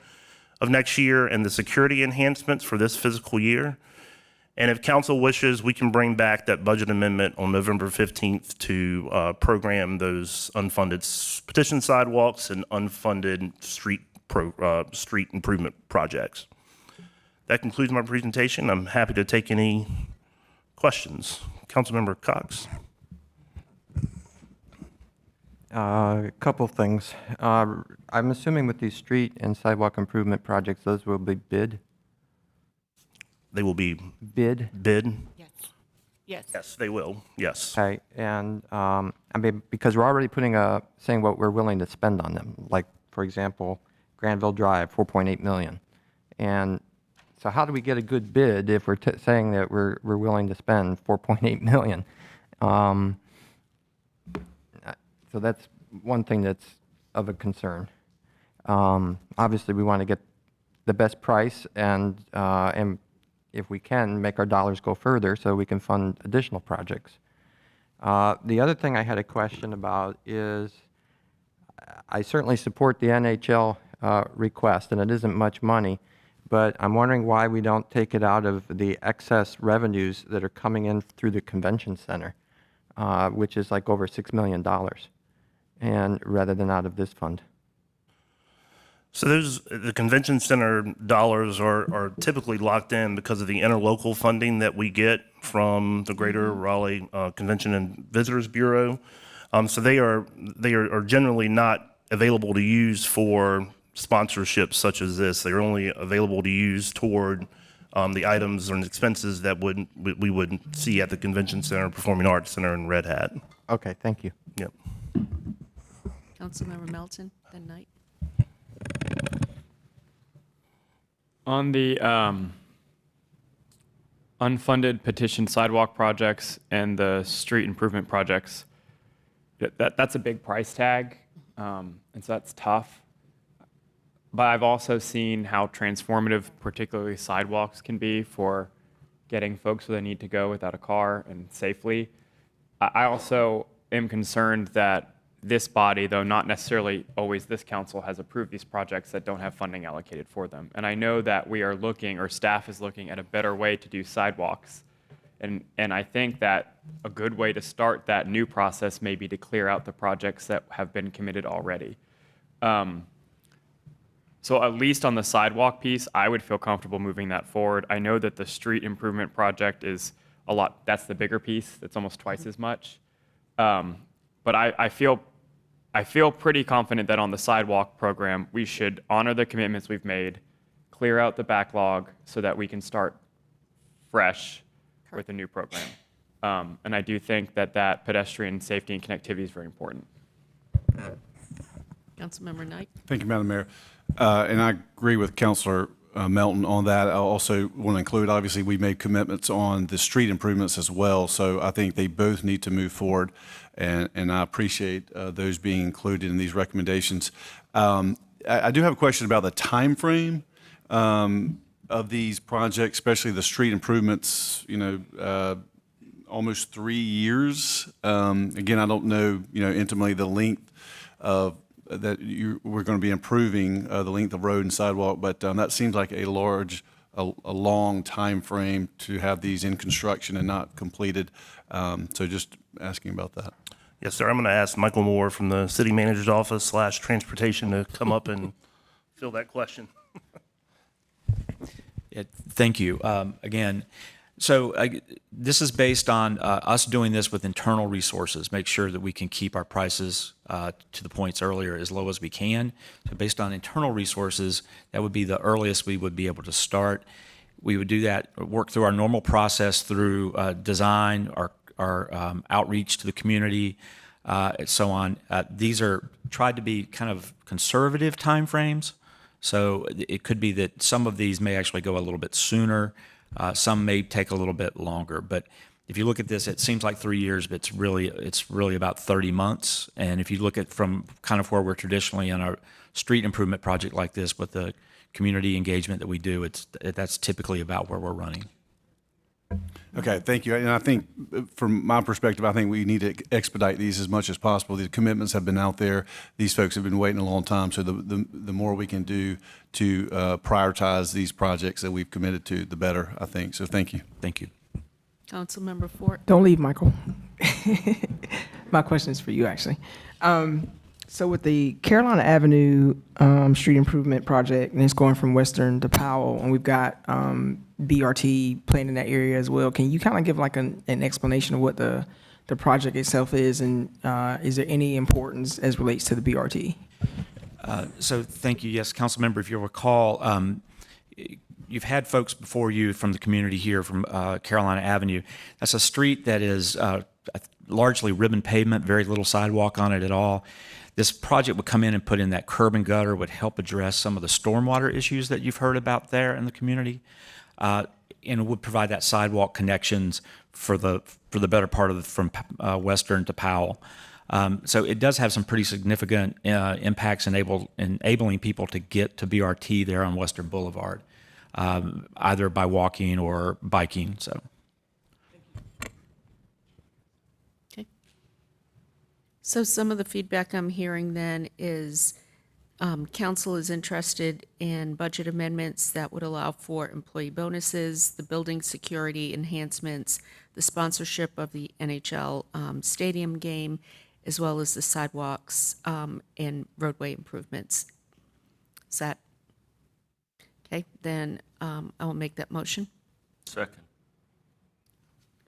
of next year, and the security enhancements for this fiscal year. And if council wishes, we can bring back that budget amendment on November 15th to program those unfunded petition sidewalks and unfunded street improvement projects. That concludes my presentation. I'm happy to take any questions. Councilmember Cox. A couple things. I'm assuming with these street and sidewalk improvement projects, those will be bid? They will be bid? Yes. Yes, they will. Yes. Okay, and I mean, because we're already saying what we're willing to spend on them. Like, for example, Granville Drive, $4.8 million. And so how do we get a good bid if we're saying that we're willing to spend $4.8 million? So that's one thing that's of a concern. Obviously, we want to get the best price and if we can, make our dollars go further so we can fund additional projects. The other thing I had a question about is I certainly support the NHL request, and it isn't much money, but I'm wondering why we don't take it out of the excess revenues that are coming in through the convention center, which is like over $6 million, and rather than out of this fund. So the convention center dollars are typically locked in because of the interlocal funding that we get from the Greater Raleigh Convention and Visitors Bureau. So they are generally not available to use for sponsorships such as this. They're only available to use toward the items and expenses that we would see at the Convention Center, Performing Arts Center, and Red Hat. Okay, thank you. Yep. Councilmember Melton, then Knight. On the unfunded petition sidewalk projects and the street improvement projects, that's a big price tag, and so that's tough. But I've also seen how transformative, particularly sidewalks, can be for getting folks where they need to go without a car and safely. I also am concerned that this body, though not necessarily always this council, has approved these projects that don't have funding allocated for them. And I know that we are looking, or staff is looking, at a better way to do sidewalks. And I think that a good way to start that new process may be to clear out the projects that have been committed already. So at least on the sidewalk piece, I would feel comfortable moving that forward. I know that the street improvement project is a lot, that's the bigger piece, that's almost twice as much. But I feel pretty confident that on the sidewalk program, we should honor the commitments we've made, clear out the backlog so that we can start fresh with a new program. And I do think that pedestrian safety and connectivity is very important. Councilmember Knight. Thank you, Madam Mayor. And I agree with Councilor Melton on that. I also want to include, obviously, we made commitments on the street improvements as well. So I think they both need to move forward, and I appreciate those being included in these recommendations. I do have a question about the time frame of these projects, especially the street improvements. Almost 3 years. Again, I don't know, intimately the length of that we're going to be improving the length of road and sidewalk, but that seems like a long time frame to have these in construction and not completed. So just asking about that. Yes, sir. I'm going to ask Michael Moore from the City Manager's Office / Transportation to come up and fill that question. Yeah, thank you. Again, so this is based on us doing this with internal resources, make sure that we can keep our prices, to the points earlier, as low as we can. So based on internal resources, that would be the earliest we would be able to start. We would do that, work through our normal process through design, our outreach to the community, and so on. These are tried to be kind of conservative timeframes. So it could be that some of these may actually go a little bit sooner. Some may take a little bit longer, but if you look at this, it seems like 3 years, but it's really about 30 months. And if you look at from kind of where we're traditionally in our street improvement project like this with the community engagement that we do, that's typically about where we're running. Okay, thank you. And I think from my perspective, I think we need to expedite these as much as possible. The commitments have been out there. These folks have been waiting a long time. So the more we can do to prioritize these projects that we've committed to, the better, I think. So thank you. Thank you. Councilmember Fort. Don't leave, Michael. My question is for you, actually. So with the Carolina Avenue street improvement project, and it's going from Western to Powell, and we've got BRT planned in that area as well. Can you kind of give like an explanation of what the project itself is, and is there any importance as relates to the BRT? So thank you. Yes, council member, if you'll recall, you've had folks before you from the community here from Carolina Avenue. That's a street that is largely ribbon pavement, very little sidewalk on it at all. This project would come in and put in that curb and gutter, would help address some of the stormwater issues that you've heard about there in the community, and it would provide that sidewalk connections for the better part of from Western to Powell. So it does have some pretty significant impacts enabling people to get to BRT there on Western Boulevard, either by walking or biking. So. Okay. So some of the feedback I'm hearing then is council is interested in budget amendments that would allow for employee bonuses, the building security enhancements, the sponsorship of the NHL stadium game, as well as the sidewalks and roadway improvements. Is that okay? Then I will make that motion. Second.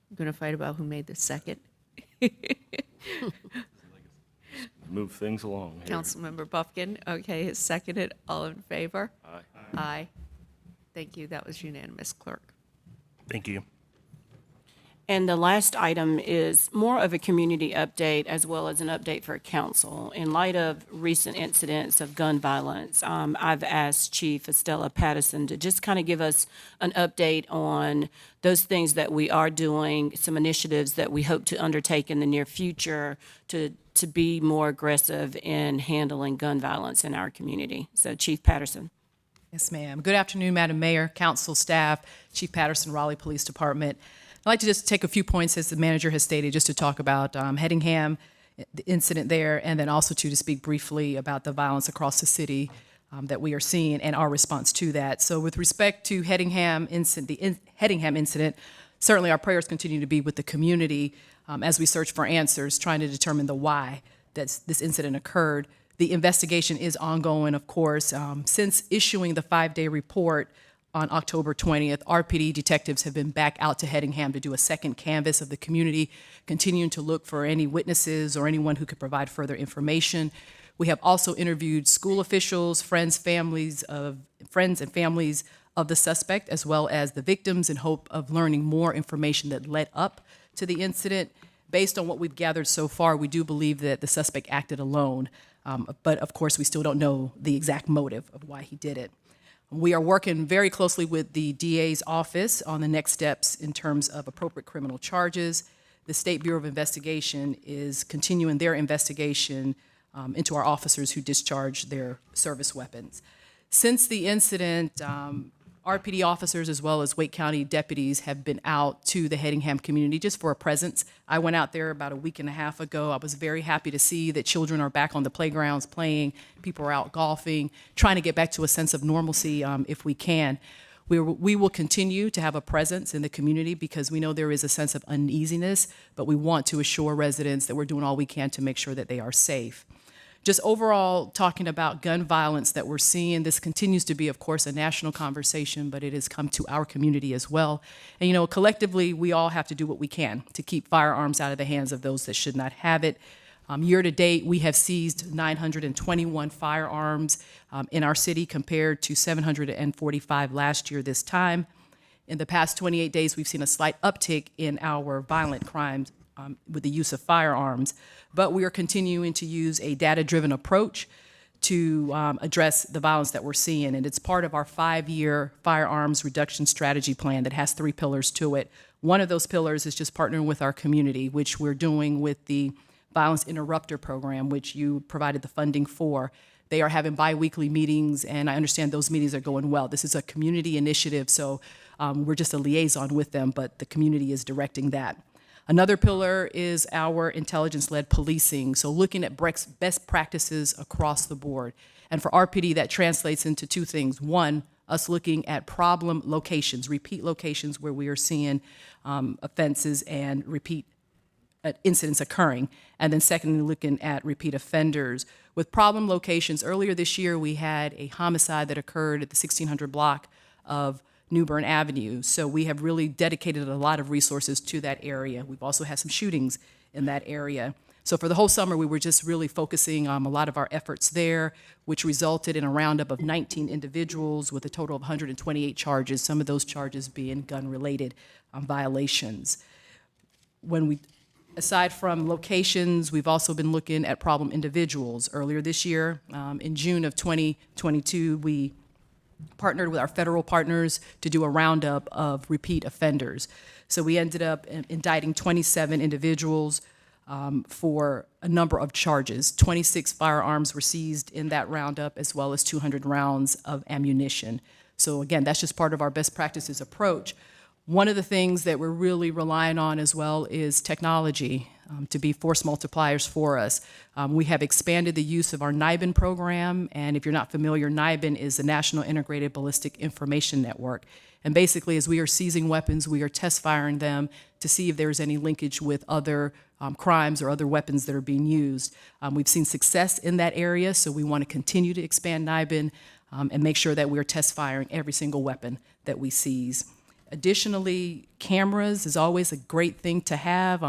I'm going to fight about who made the second. Move things along here. Councilmember Buffkin, okay, is seconded. All in favor? Aye. Aye. Thank you. That was unanimous, clerk. Thank you. And the last item is more of a community update as well as an update for council. In light of recent incidents of gun violence, I've asked Chief Estella Patterson to just kind of give us an update on those things that we are doing, some initiatives that we hope to undertake in the near future to be more aggressive in handling gun violence in our community. So Chief Patterson. Yes, ma'am. Good afternoon, Madam Mayor, council staff, Chief Patterson, Raleigh Police Department. I'd like to just take a few points, as the manager has stated, just to talk about Hedingham, the incident there, and then also to speak briefly about the violence across the city that we are seeing and our response to that. So with respect to Hedingham incident, certainly our prayers continue to be with the community as we search for answers, trying to determine the why that this incident occurred. The investigation is ongoing, of course. Since issuing the 5-day report on October 20th, RPD detectives have been back out to Hedingham to do a second canvass of the community, continuing to look for any witnesses or anyone who could provide further information. We have also interviewed school officials, friends and families of the suspect, as well as the victims, in hope of learning more information that led up to the incident. Based on what we've gathered so far, we do believe that the suspect acted alone, but of course we still don't know the exact motive of why he did it. We are working very closely with the DA's office on the next steps in terms of appropriate criminal charges. The State Bureau of Investigation is continuing their investigation into our officers who discharged their service weapons. Since the incident, RPD officers as well as Wake County deputies have been out to the Hedingham community just for a presence. I went out there about a week and a half ago. I was very happy to see that children are back on the playgrounds playing, people are out golfing, trying to get back to a sense of normalcy if we can. We will continue to have a presence in the community because we know there is a sense of uneasiness, but we want to assure residents that we're doing all we can to make sure that they are safe. Just overall talking about gun violence that we're seeing, this continues to be, of course, a national conversation, but it has come to our community as well. And, you know, collectively, we all have to do what we can to keep firearms out of the hands of those that should not have it. Year to date, we have seized 921 firearms in our city compared to 745 last year this time. In the past 28 days, we've seen a slight uptick in our violent crimes with the use of firearms, but we are continuing to use a data-driven approach to address the violence that we're seeing, and it's part of our 5-year firearms reduction strategy plan that has 3 pillars to it. One of those pillars is just partnering with our community, which we're doing with the Violence Interrupter Program, which you provided the funding for. They are having bi-weekly meetings, and I understand those meetings are going well. This is a community initiative, so we're just a liaison with them, but the community is directing that. Another pillar is our intelligence-led policing, so looking at best practices across the board. And for RPD, that translates into 2 things. One, us looking at problem locations, repeat locations where we are seeing offenses and repeat incidents occurring. And then secondly, looking at repeat offenders. With problem locations, earlier this year, we had a homicide that occurred at the 1600 block of New Bern Avenue. So we have really dedicated a lot of resources to that area. We've also had some shootings in that area. So for the whole summer, we were just really focusing a lot of our efforts there, which resulted in a roundup of 19 individuals with a total of 128 charges, some of those charges being gun-related violations. Aside from locations, we've also been looking at problem individuals. Earlier this year, in June of 2022, we partnered with our federal partners to do a roundup of repeat offenders. So we ended up indicting 27 individuals for a number of charges. 26 firearms were seized in that roundup, as well as 200 rounds of ammunition. So again, that's just part of our best practices approach. One of the things that we're really relying on as well is technology to be force multipliers for us. We have expanded the use of our NIBIN program, and if you're not familiar, NIBIN is the National Integrated Ballistic Information Network. And basically, as we are seizing weapons, we are test firing them to see if there's any linkage with other crimes or other weapons that are being used. We've seen success in that area, so we want to continue to expand NIBIN and make sure that we're test firing every single weapon that we seize. Additionally, cameras is always a great thing to have.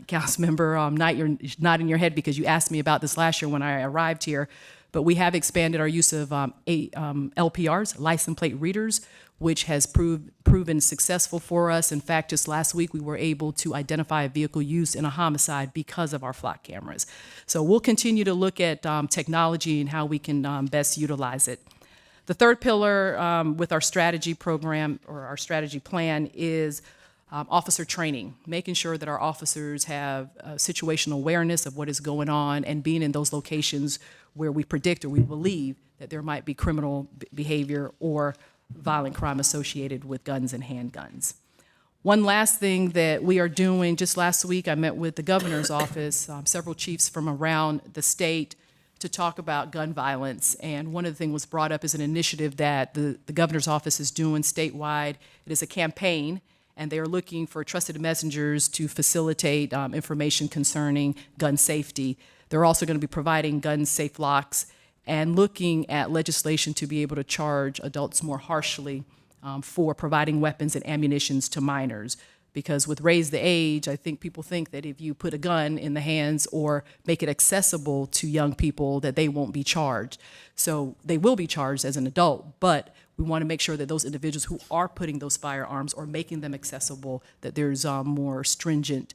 Councilmember Knight, you're nodding your head because you asked me about this last year when I arrived here, but we have expanded our use of LPRs, license plate readers, which has proven successful for us. In fact, just last week, we were able to identify a vehicle used in a homicide because of our flock cameras. So we'll continue to look at technology and how we can best utilize it. The third pillar with our strategy program or our strategy plan is officer training, making sure that our officers have situational awareness of what is going on and being in those locations where we predict or we believe that there might be criminal behavior or violent crime associated with guns and handguns. One last thing that we are doing, just last week I met with the governor's office, several chiefs from around the state to talk about gun violence, and one of the things was brought up as an initiative that the governor's office is doing statewide. It is a campaign, and they are looking for trusted messengers to facilitate information concerning gun safety. They're also going to be providing gun safe locks and looking at legislation to be able to charge adults more harshly for providing weapons and ammunitions to minors. Because with Raise the Age, I think people think that if you put a gun in the hands or make it accessible to young people, that they won't be charged. So they will be charged as an adult, but we want to make sure that those individuals who are putting those firearms or making them accessible, that there's more stringent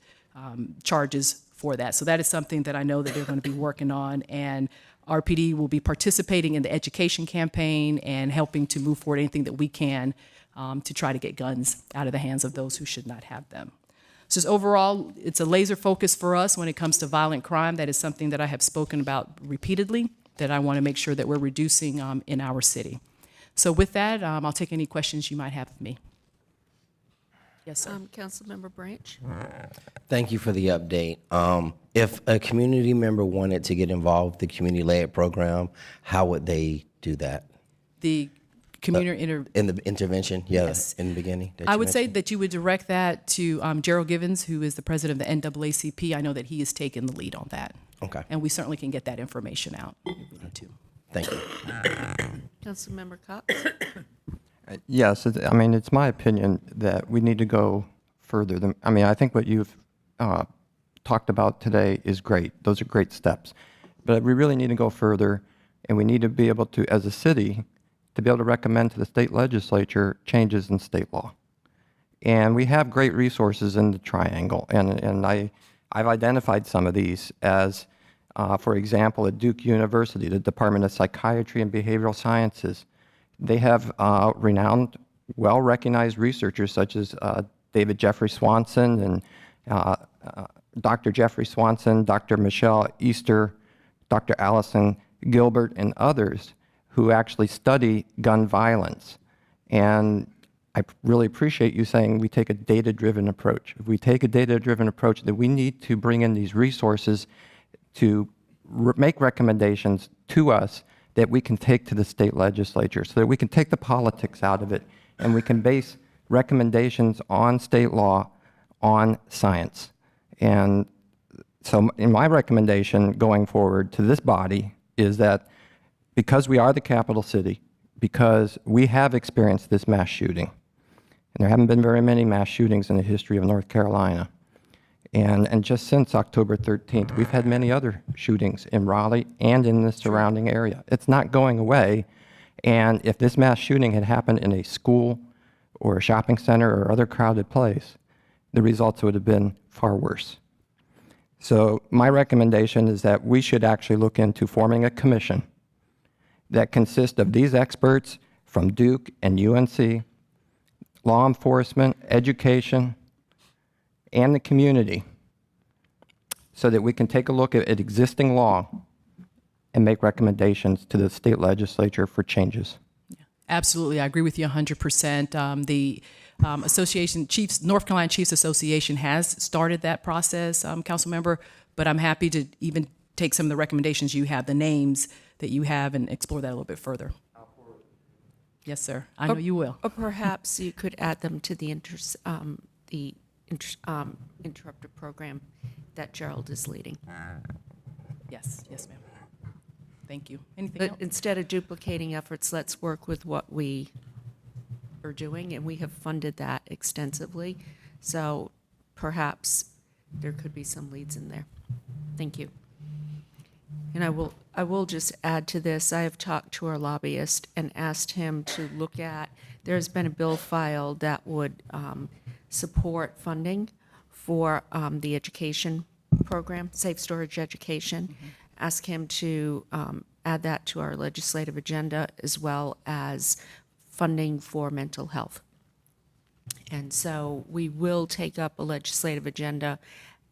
charges for that. So that is something that I know that they're going to be working on, and RPD will be participating in the education campaign and helping to move forward anything that we can to try to get guns out of the hands of those who should not have them. So just overall, it's a laser focus for us when it comes to violent crime. That is something that I have spoken about repeatedly, that I want to make sure that we're reducing in our city. So with that, I'll take any questions you might have of me. Yes, sir. Councilmember Branch. Thank you for the update. If a community member wanted to get involved with the community-led program, how would they do that? The community in the intervention, Yes. In the beginning. I would say that you would direct that to Gerald Givens, who is the president of the NAACP. I know that he has taken the lead on that. Okay. And we certainly can get that information out if we need to. Thank you. Councilmember Cox. Yes, I mean, it's my opinion that we need to go further. I think what you've talked about today is great. Those are great steps. But we really need to go further, and we need to be able to, as a city, to be able to recommend to the state legislature changes in state law. And we have great resources in the triangle, and I've identified some of these as, for example, at Duke University, the Department of Psychiatry and Behavioral Sciences. They have renowned, well-recognized researchers such as David Jeffrey Swanson and Dr. Jeffrey Swanson, Dr. Michelle Easter, Dr. Allison Gilbert, and others who actually study gun violence. And I really appreciate you saying we take a data-driven approach. If we take a data-driven approach, then we need to bring in these resources to make recommendations to us that we can take to the state legislature so that we can take the politics out of it and we can base recommendations on state law on science. And so in my recommendation going forward to this body is that because we are the capital city, because we have experienced this mass shooting, and there haven't been very many mass shootings in the history of North Carolina, and just since October 13th, we've had many other shootings in Raleigh and in the surrounding area. It's not going away, and if this mass shooting had happened in a school or a shopping center or other crowded place, the results would have been far worse. So my recommendation is that we should actually look into forming a commission that consists of these experts from Duke and UNC, law enforcement, education, and the community, so that we can take a look at existing law and make recommendations to the state legislature for changes. Absolutely, I agree with you 100%. North Carolina Chiefs Association has started that process, council member, but I'm happy to even take some of the recommendations you have, the names that you have, and explore that a little bit further. Yes, sir. I know you will. Or perhaps you could add them to the interrupted program that Gerald is leading. Yes, ma'am. Thank you. Anything But else? instead of duplicating efforts, let's work with what we are doing, and we have funded that extensively. So perhaps there could be some leads in there. Thank you. And I will just add to this, I have talked to our lobbyist and asked him to look at, there's been a bill filed that would support funding for the education program, safe storage education. Ask him to add that to our legislative agenda, as well as funding for mental health. And so we will take up a legislative agenda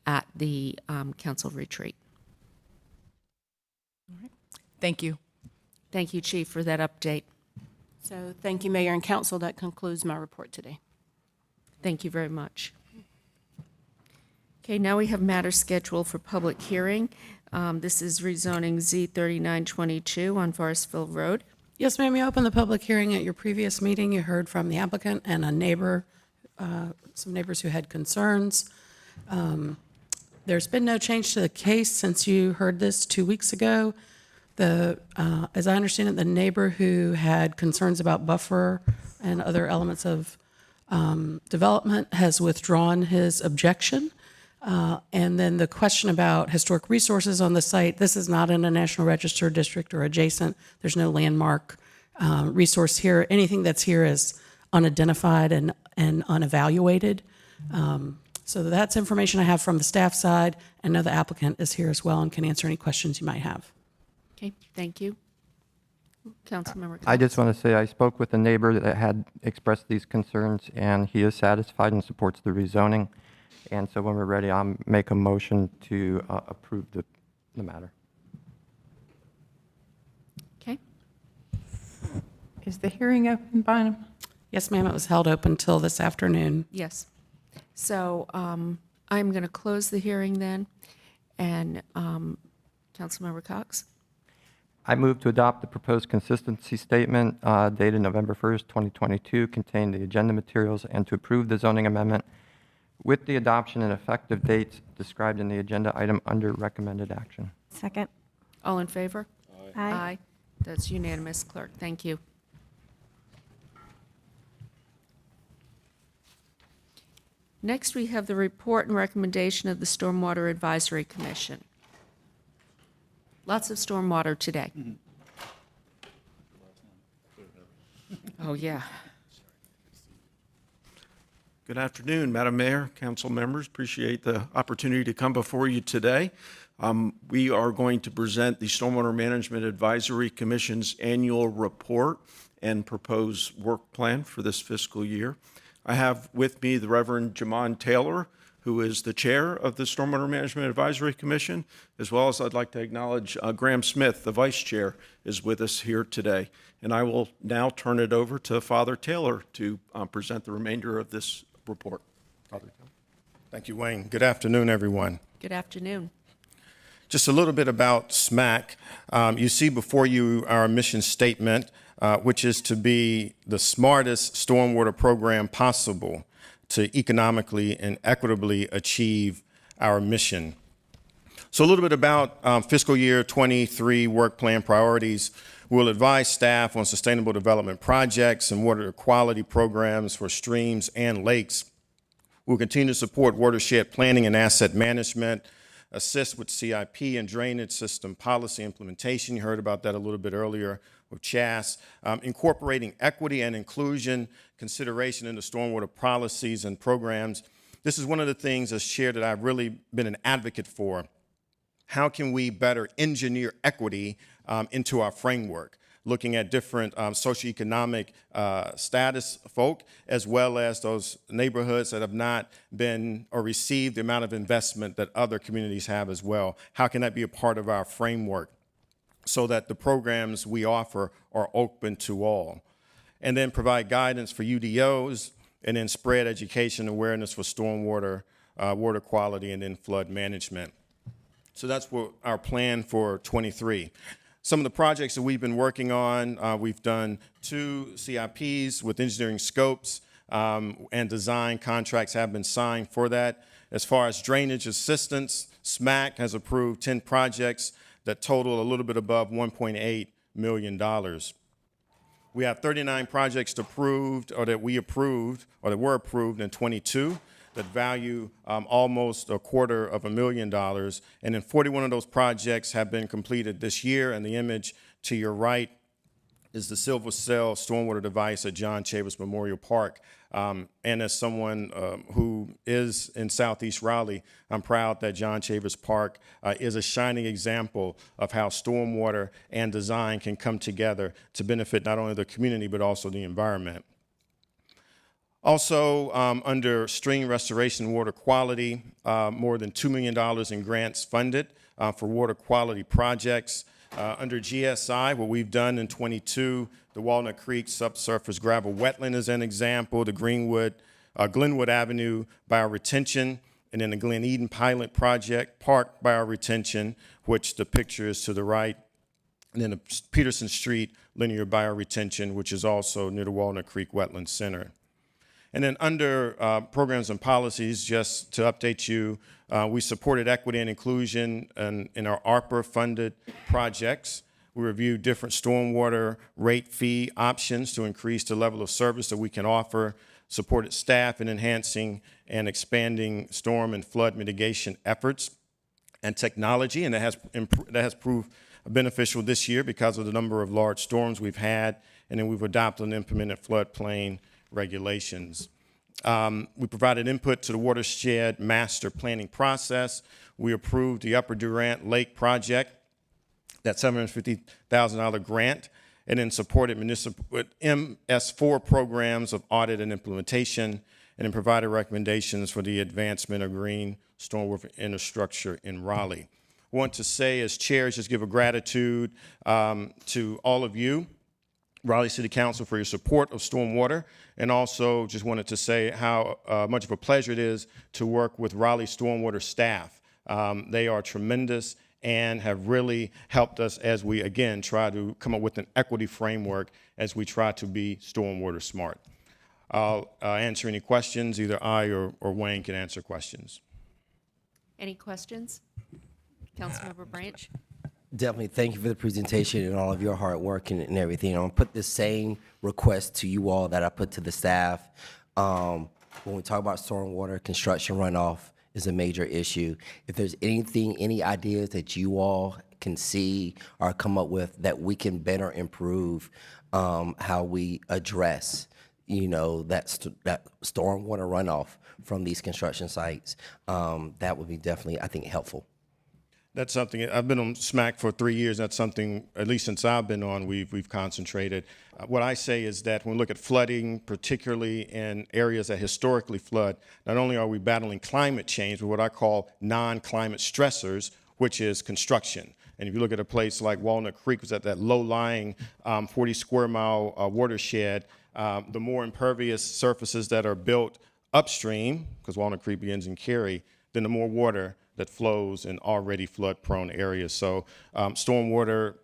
at the council retreat. Thank you. Thank you, Chief, for that update. So thank you, Mayor and Council. That concludes my report today. Thank you very much. Okay, now we have matters scheduled for public hearing. This is rezoning Z3922 on Forestville Road. Yes, ma'am, you opened the public hearing at your previous meeting. You heard from the applicant and a neighbor, some neighbors who had concerns. There's been no change to the case since you heard this 2 weeks ago. As I understand it, the neighbor who had concerns about buffer and other elements of development has withdrawn his objection. And then the question about historic resources on the site, this is not in a National Register district or adjacent. There's no landmark resource here. Anything that's here is unidentified and unevaluated. So that's information I have from the staff side. I know the applicant is here as well and can answer any questions you might have. Okay, thank you. Councilmember I just want to say I spoke with a neighbor that had expressed these concerns, and he is satisfied and supports the rezoning. And so when we're ready, I'll make a motion to approve the matter. Okay. Is the hearing open, Bynum? Yes, ma'am, it was held open until this afternoon. Yes. So I'm going to close the hearing then. And Councilmember Cox? I move to adopt the proposed consistency statement dated November 1st, 2022, containing the agenda materials, and to approve the zoning amendment with the adoption and effective dates described in the agenda item under recommended action. Second. All in favor? Aye. Aye. That's unanimous, Clerk. Thank you. Next, we have the report and recommendation of the Stormwater Advisory Commission. Lots of stormwater today. Oh, yeah. Good afternoon, Madam Mayor, council members. Appreciate the opportunity to come before you today. We are going to present the Stormwater Management Advisory Commission's annual report and propose work plan for this fiscal year. I have with me the Reverend Jamon Taylor, who is the chair of the Stormwater Management Advisory Commission, as well as I'd like to acknowledge Graham Smith, the vice chair, is with us here today. And I will now turn it over to Father Taylor to present the remainder of this report. Father Taylor. Thank you, Wayne. Good afternoon, everyone. Good afternoon. Just a little bit about SMAC. You see before you our mission statement, which is to be the smartest stormwater program possible to economically and equitably achieve our mission. So a little bit about fiscal year 23 work plan priorities. We'll advise staff on sustainable development projects and water quality programs for streams and lakes. We'll continue to support watershed planning and asset management, assist with CIP and drainage system policy implementation. You heard about that a little bit earlier with CHAS, incorporating equity and inclusion consideration into stormwater policies and programs. This is one of the things as chair that I've really been an advocate for. How can we better engineer equity into our framework? Looking at different socioeconomic status folk, as well as those neighborhoods that have not been or received the amount of investment that other communities have as well. How can that be a part of our framework so that the programs we offer are open to all? And then provide guidance for UDOs and then spread education awareness for stormwater, water quality, and then flood management. So that's what our plan for 23. Some of the projects that we've been working on, we've done 2 CIPs with engineering scopes, and design contracts have been signed for that. As far as drainage assistance, SMAC has approved 10 projects that total a little bit above $1.8 million. We have 39 projects approved, or that we approved, or that were approved in 22, that value almost $250,000. And then 41 of those projects have been completed this year. And the image to your right is the Silver Cell stormwater device at John Chavis Memorial Park. And as someone who is in Southeast Raleigh, I'm proud that John Chavis Park is a shining example of how stormwater and design can come together to benefit not only the community, but also the environment. Also, under stream restoration and water quality, more than $2 million in grants funded for water quality projects. Under GSI, what we've done in 22, the Walnut Creek subsurface gravel wetland is an example, the Glenwood Avenue bioretention, and then the Glen Eden pilot project, park bioretention, which the picture is to the right, and then the Peterson Street linear bioretention, which is also near the Walnut Creek Wetland Center. And then under programs and policies, just to update you, we supported equity and inclusion in our ARPA-funded projects. We reviewed different stormwater rate fee options to increase the level of service that we can offer, supported staff in enhancing and expanding storm and flood mitigation efforts and technology, and that has proved beneficial this year because of the number of large storms we've had, and then we've adopted and implemented floodplain regulations. We provided input to the watershed master planning process. We approved the Upper Durant Lake project, that $750,000 grant, and then supported municipal MS4 programs of audit and implementation, and then provided recommendations for the advancement of green stormwater infrastructure in Raleigh. I want to say, as chairs, just give a gratitude to all of you, Raleigh City Council, for your support of stormwater, and also just wanted to say how much of a pleasure it is to work with Raleigh stormwater staff. They are tremendous and have really helped us as we, again, try to come up with an equity framework as we try to be stormwater smart. I'll answer any questions. Either I or Wayne can answer questions. Any questions? Councilmember Branch? Definitely, thank you for the presentation and all of your hard work and everything. I'm gonna put the same request to you all that I put to the staff. When we talk about stormwater, construction runoff is a major issue. If there's anything, any ideas that you all can see or come up with that we can better improve how we address, that stormwater runoff from these construction sites, that would be definitely, I think, helpful. That's something, I've been on SMAC for 3 years. That's something, at least since I've been on, we've concentrated. What I say is that when we look at flooding, particularly in areas that historically flood, not only are we battling climate change, but what I call non-climate stressors, which is construction. And if you look at a place like Walnut Creek, was at that low-lying 40 square mile watershed, the more impervious surfaces that are built upstream, because Walnut Creek begins in Cary, then the more water that flows in already flood-prone areas. So stormwater,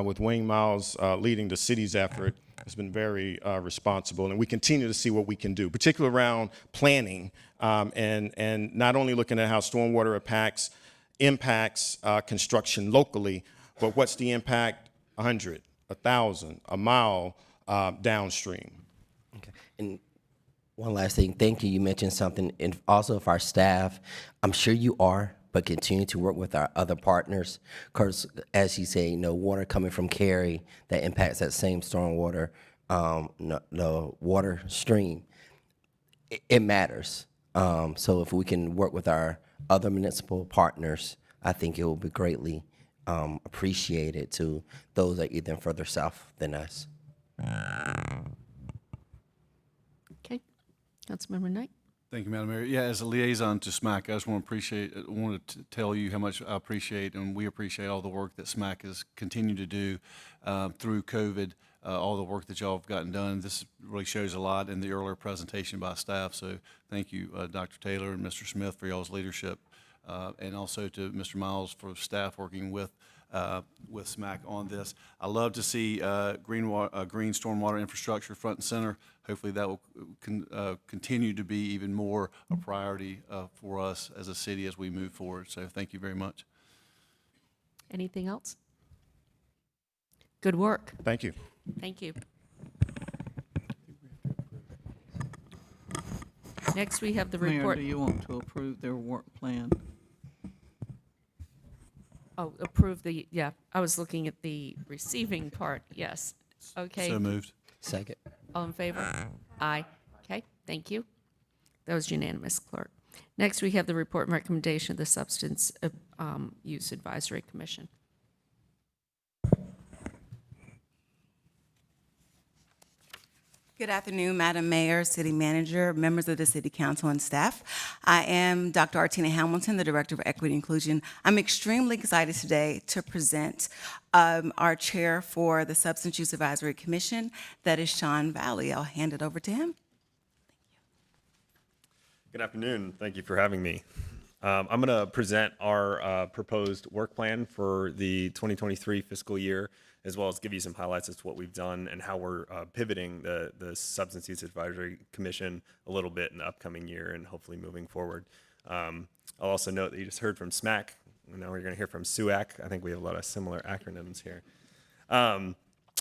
with Wayne Miles leading the city's effort, has been very responsible, and we continue to see what we can do, particularly around planning, and not only looking at how stormwater impacts construction locally, but what's the impact 100, 1,000, a mile downstream. Okay. And one last thing, thank you. You mentioned something, and also if our staff, I'm sure you are, but continue to work with our other partners, because as you say, water coming from Cary that impacts that same stormwater, the water stream, it matters. So if we can work with our other municipal partners, I think it will be greatly appreciated to those that are even further south than us. Okay. Councilmember Knight? Thank you, Madam Mayor. Yeah, as a liaison to SMAC, I just wanted to tell you how much I appreciate and we appreciate all the work that SMAC has continued to do through COVID, all the work that y'all have gotten done. This really shows a lot in the earlier presentation by staff. So thank you, Dr. Taylor and Mr. Smith, for y'all's leadership, and also to Mr. Miles for staff working with SMAC on this. I love to see green stormwater infrastructure front and center. Hopefully that will continue to be even more a priority for us as a city as we move forward. So thank you very much. Anything else? Good work. Thank you. Thank you. Next, we have the report. Mayor, do you want to approve their work plan? Oh, approve the, yeah, I was looking at the receiving part, yes. Okay. So moved. Second. All in favor? Aye. Okay, thank you. That was unanimous, clerk. Next, we have the report and recommendation of the Substance Use Advisory Commission. Good afternoon, Madam Mayor, City Manager, members of the City Council, and staff. I am Dr. Artina Hamilton, the Director of Equity Inclusion. I'm extremely excited today to present our chair for the Substance Use Advisory Commission, that is Sean Valley. I'll hand it over to him. Good afternoon. Thank you for having me. I'm going to present our proposed work plan for the 2023 fiscal year, as well as give you some highlights as to what we've done and how we're pivoting the Substance Use Advisory Commission a little bit in the upcoming year and hopefully moving forward. I'll also note that you just heard from SMAC, and now we're going to hear from SUAC. I think we have a lot of similar acronyms here.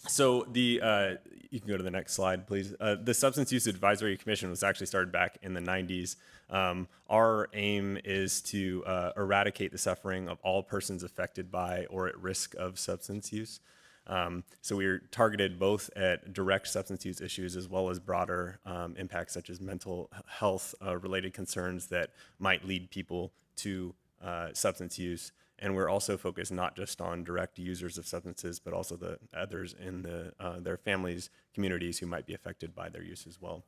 So you can go to the next slide, please. The Substance Use Advisory Commission was actually started back in the 90s. Our aim is to eradicate the suffering of all persons affected by or at risk of substance use. So we are targeted both at direct substance use issues as well as broader impacts such as mental health related concerns that might lead people to substance use. And we're also focused not just on direct users of substances, but also the others in their families, communities who might be affected by their use as well.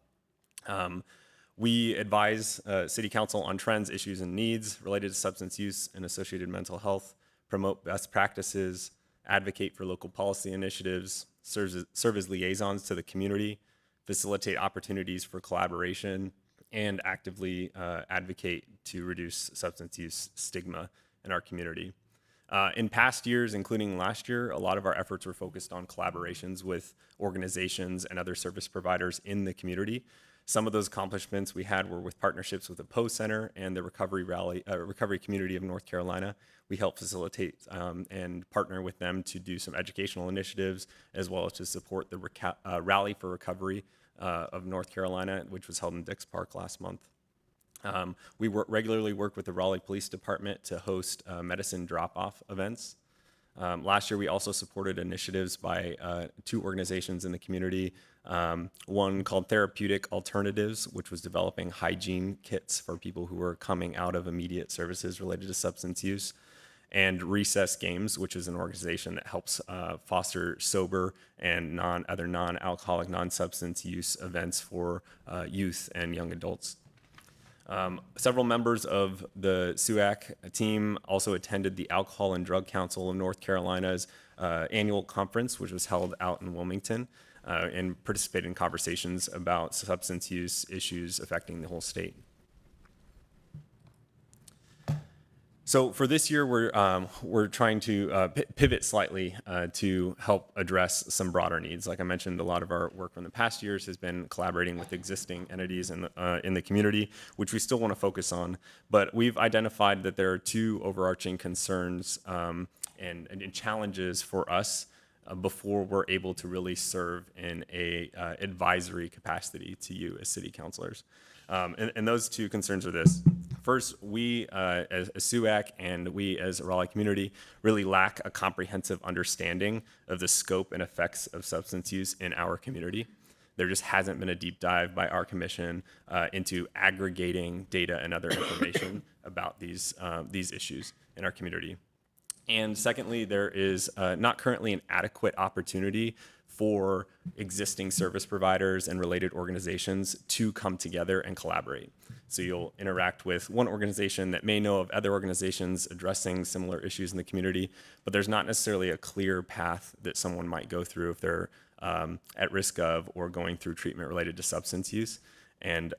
We advise City Council on trends, issues, and needs related to substance use and associated mental health, promote best practices, advocate for local policy initiatives, serve as liaisons to the community, facilitate opportunities for collaboration, and actively advocate to reduce substance use stigma in our community. In past years, including last year, a lot of our efforts were focused on collaborations with organizations and other service providers in the community. Some of those accomplishments we had were with partnerships with the Poe Center and the Recovery Community of North Carolina. We helped facilitate and partner with them to do some educational initiatives, as well as to support the Rally for Recovery of North Carolina, which was held in Dix Park last month. We regularly work with the Raleigh Police Department to host medicine drop-off events. Last year, we also supported initiatives by two organizations in the community, one called Therapeutic Alternatives, which was developing hygiene kits for people who were coming out of immediate services related to substance use, and Recess Games, which is an organization that helps foster sober and other non-alcoholic, non-substance use events for youth and young adults. Several members of the SUAC team also attended the Alcohol and Drug Council of North Carolina's annual conference, which was held out in Wilmington, and participated in conversations about substance use issues affecting the whole state. So for this year, we're trying to pivot slightly to help address some broader needs. Like I mentioned, a lot of our work from the past years has been collaborating with existing entities in the community, which we still want to focus on. But we've identified that there are two overarching concerns and challenges for us before we're able to really serve in a advisory capacity to you as city councilors. And those two concerns are this. First, we as a SUAC and we as a Raleigh community really lack a comprehensive understanding of the scope and effects of substance use in our community. There just hasn't been a deep dive by our commission into aggregating data and other information about these issues in our community. And secondly, there is not currently an adequate opportunity for existing service providers and related organizations to come together and collaborate. So you'll interact with one organization that may know of other organizations addressing similar issues in the community, but there's not necessarily a clear path that someone might go through if they're at risk of or going through treatment related to substance use. And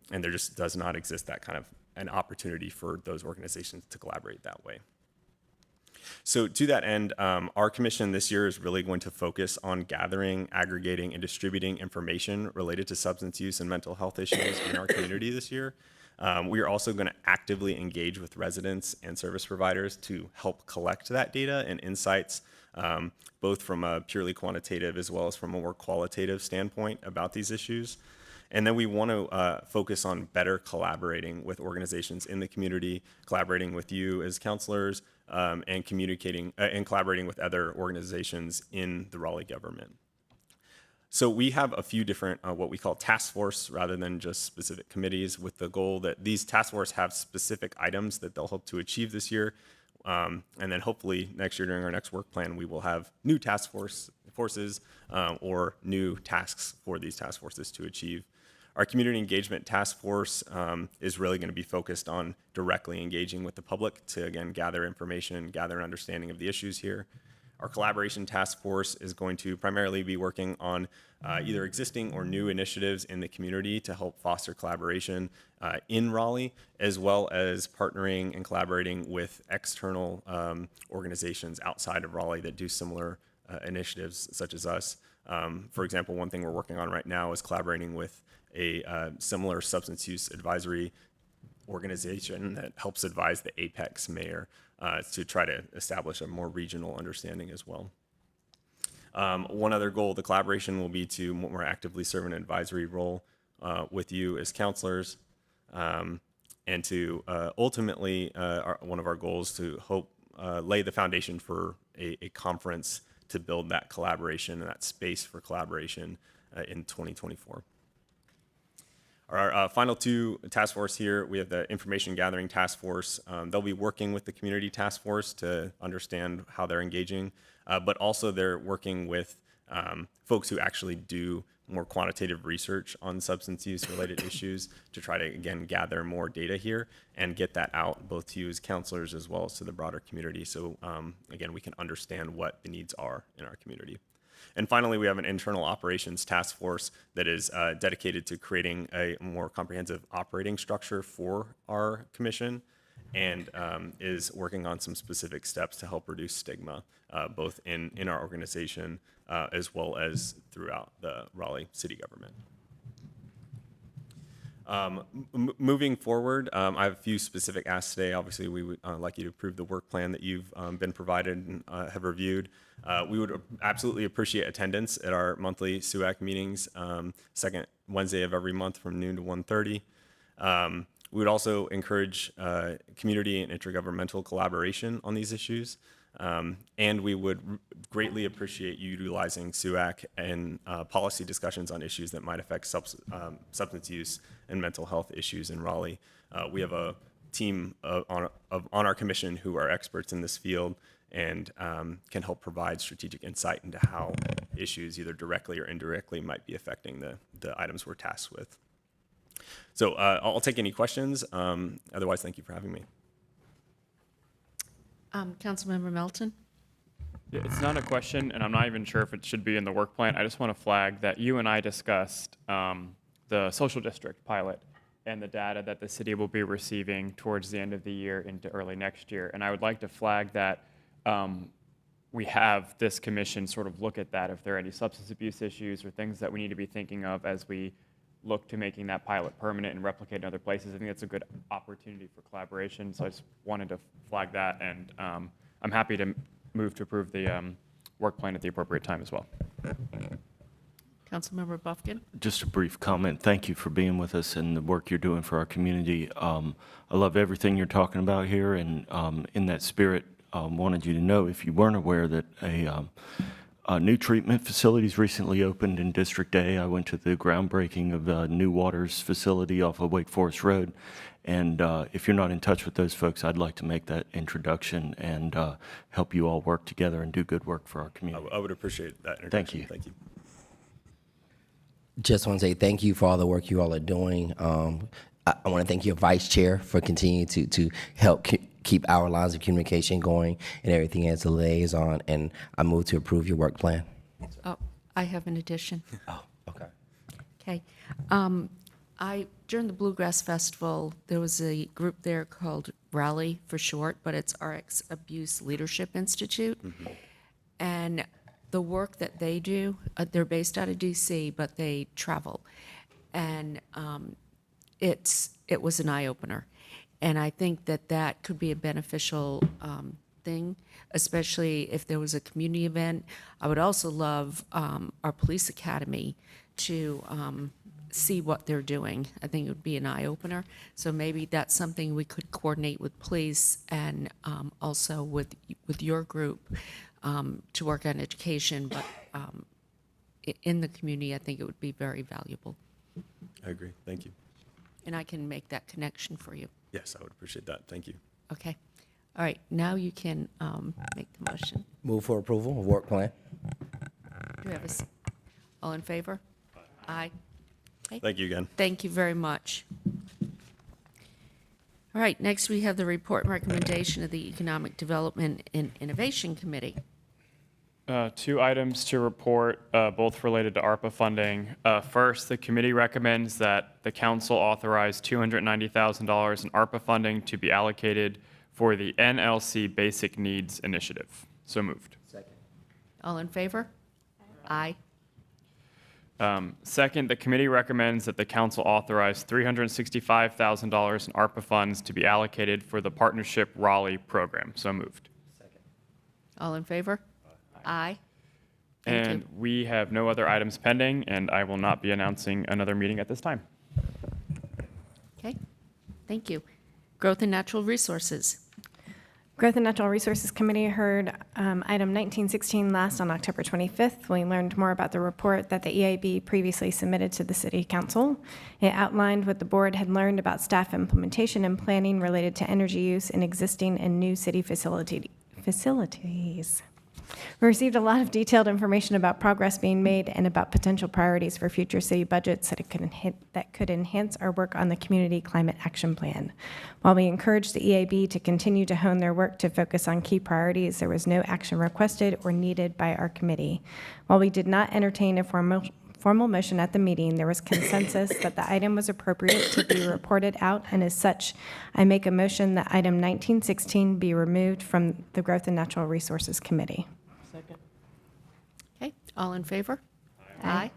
there just does not exist that kind of an opportunity for those organizations to collaborate that way. So to that end, our commission this year is really going to focus on gathering, aggregating, and distributing information related to substance use and mental health issues in our community this year. We are also going to actively engage with residents and service providers to help collect that data and insights, both from a purely quantitative as well as from a more qualitative standpoint about these issues. And then we want to focus on better collaborating with organizations in the community, collaborating with you as counselors, and communicating and collaborating with other organizations in the Raleigh government. So we have a few different what we call task force rather than just specific committees, with the goal that these task force have specific items that they'll hope to achieve this year. And then hopefully next year during our next work plan, we will have new task forces or new tasks for these task forces to achieve. Our community engagement task force is really going to be focused on directly engaging with the public to, again, gather information, gather an understanding of the issues here. Our collaboration task force is going to primarily be working on either existing or new initiatives in the community to help foster collaboration in Raleigh, as well as partnering and collaborating with external organizations outside of Raleigh that do similar initiatives such as us. For example, one thing we're working on right now is collaborating with a similar substance use advisory organization that helps advise the Apex mayor to try to establish a more regional understanding as well. One other goal of the collaboration will be to more actively serve an advisory role with you as counselors, and to ultimately, one of our goals to hope lay the foundation for a conference to build that collaboration and that space for collaboration in 2024. Our final two task force here, we have the information gathering task force. They'll be working with the community task force to understand how they're engaging, but also they're working with folks who actually do more quantitative research on substance use related issues to try to, again, gather more data here and get that out both to you as counselors as well as to the broader community. So again, we can understand what the needs are in our community. And finally, we have an internal operations task force that is dedicated to creating a more comprehensive operating structure for our commission and is working on some specific steps to help reduce stigma, both in our organization as well as throughout the Raleigh city government. Moving forward, I have a few specific asks today. Obviously, we would like you to approve the work plan that you've been provided and have reviewed. We would absolutely appreciate attendance at our monthly SUAC meetings, second Wednesday of every month from noon to 1:30. We would also encourage community and intergovernmental collaboration on these issues. And we would greatly appreciate you utilizing SUAC and policy discussions on issues that might affect substance use and mental health issues in Raleigh. We have a team on our commission who are experts in this field and can help provide strategic insight into how issues either directly or indirectly might be affecting the items we're tasked with. So I'll take any questions. Otherwise, thank you for having me. Councilmember Melton? Yeah, it's not a question, and I'm not even sure if it should be in the work plan. I just want to flag that you and I discussed the social district pilot and the data that the city will be receiving towards the end of the year into early next year. And I would like to flag that we have this commission sort of look at that if there are any substance abuse issues or things that we need to be thinking of as we look to making that pilot permanent and replicate in other places. I think that's a good opportunity for collaboration. So I just wanted to flag that, and I'm happy to move to approve the work plan at the appropriate time as well. Councilmember Buffkin? Just a brief comment. Thank you for being with us and the work you're doing for our community. I love everything you're talking about here, and in that spirit, wanted you to know, if you weren't aware, that a new treatment facilities recently opened in District A. I went to the groundbreaking of New Waters facility off of Wake Forest Road, And if you're not in touch with those folks, I'd like to make that introduction and help you all work together and do good work for our community. I would appreciate that Thank introduction. you. Thank you. Just want to say thank you for all the work you all are doing. I want to thank your vice chair for continuing to help keep our lines of communication going and everything as a liaison. And I move to approve your work plan. Oh, I have an addition. Oh, okay. Okay. During the Bluegrass Festival, there was a group there called Raleigh for short, but it's RX Abuse Leadership Institute. And the work that they do, they're based out of DC, but they travel. And it was an eye-opener. And I think that could be a beneficial thing, especially if there was a community event. I would also love our police academy to see what they're doing. I think it would be an eye-opener. So maybe that's something we could coordinate with police and also with your group to work on education. But in the community, I think it would be very valuable. I agree. Thank you. And I can make that connection for you. Yes, I would appreciate that. Thank you. Okay. All right, now you can make the motion. Move for approval of work plan. Do we have all in favor? Aye. Okay. Thank you again. Thank you very much. All right, next we have the report and recommendation of the Economic Development and Innovation Committee. 2 items to report, both related to ARPA funding. First, the committee recommends that the council authorize $290,000 in ARPA funding to be allocated for the NLC Basic Needs Initiative. So moved. Second. All in favor? Aye. Second, the committee recommends that the council authorize $365,000 in ARPA funds to be allocated for the Partnership Raleigh program. So moved. Second. All in favor? Aye. Thank And you. we have no other items pending, and I will not be announcing another meeting at this time. Okay, thank you. Growth and Natural Resources. Growth and Natural Resources Committee heard item 1916 last on October 25th. We learned more about the report that the EIB previously submitted to the City Council. It outlined what the board had learned about staff implementation and planning related to energy use in existing and new city facilities. We received a lot of detailed information about progress being made and about potential priorities for future city budgets that could enhance our work on the Community Climate Action Plan. While we encouraged the EIB to continue to hone their work to focus on key priorities, there was no action requested or needed by our committee. While we did not entertain a formal motion at the meeting, there was consensus that the item was appropriate to be reported out, and as such, I make a motion that item 1916 be removed from the Growth and Natural Resources Committee. Okay, all in favor? Aye.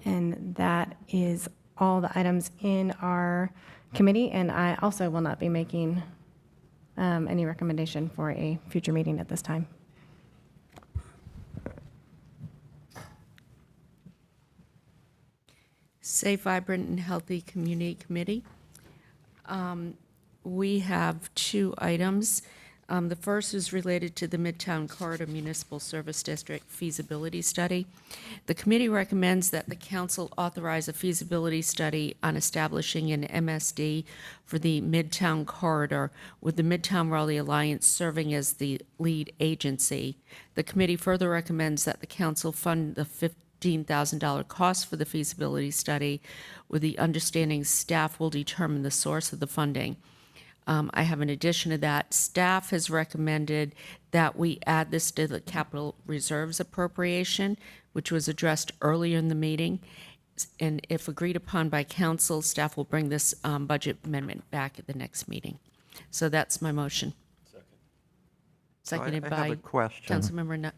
And that is all the items in our committee, and I also will not be making any recommendation for a future meeting at this time. Safe, Vibrant, and Healthy Community Committee. We have 2 items. The first is related to the Midtown Corridor Municipal Service District feasibility study. The committee recommends that the council authorize a feasibility study on establishing an MSD for the Midtown Corridor, with the Midtown Raleigh Alliance serving as the lead agency. The committee further recommends that the council fund the $15,000 cost for the feasibility study, with the understanding staff will determine the source of the funding. I have an addition to that. Staff has recommended that we add this to the capital reserves appropriation, which was addressed earlier in the meeting. And if agreed upon by council, staff will bring this budget amendment back at the next meeting. So that's my motion. Seconded I by have a question. Councilmember,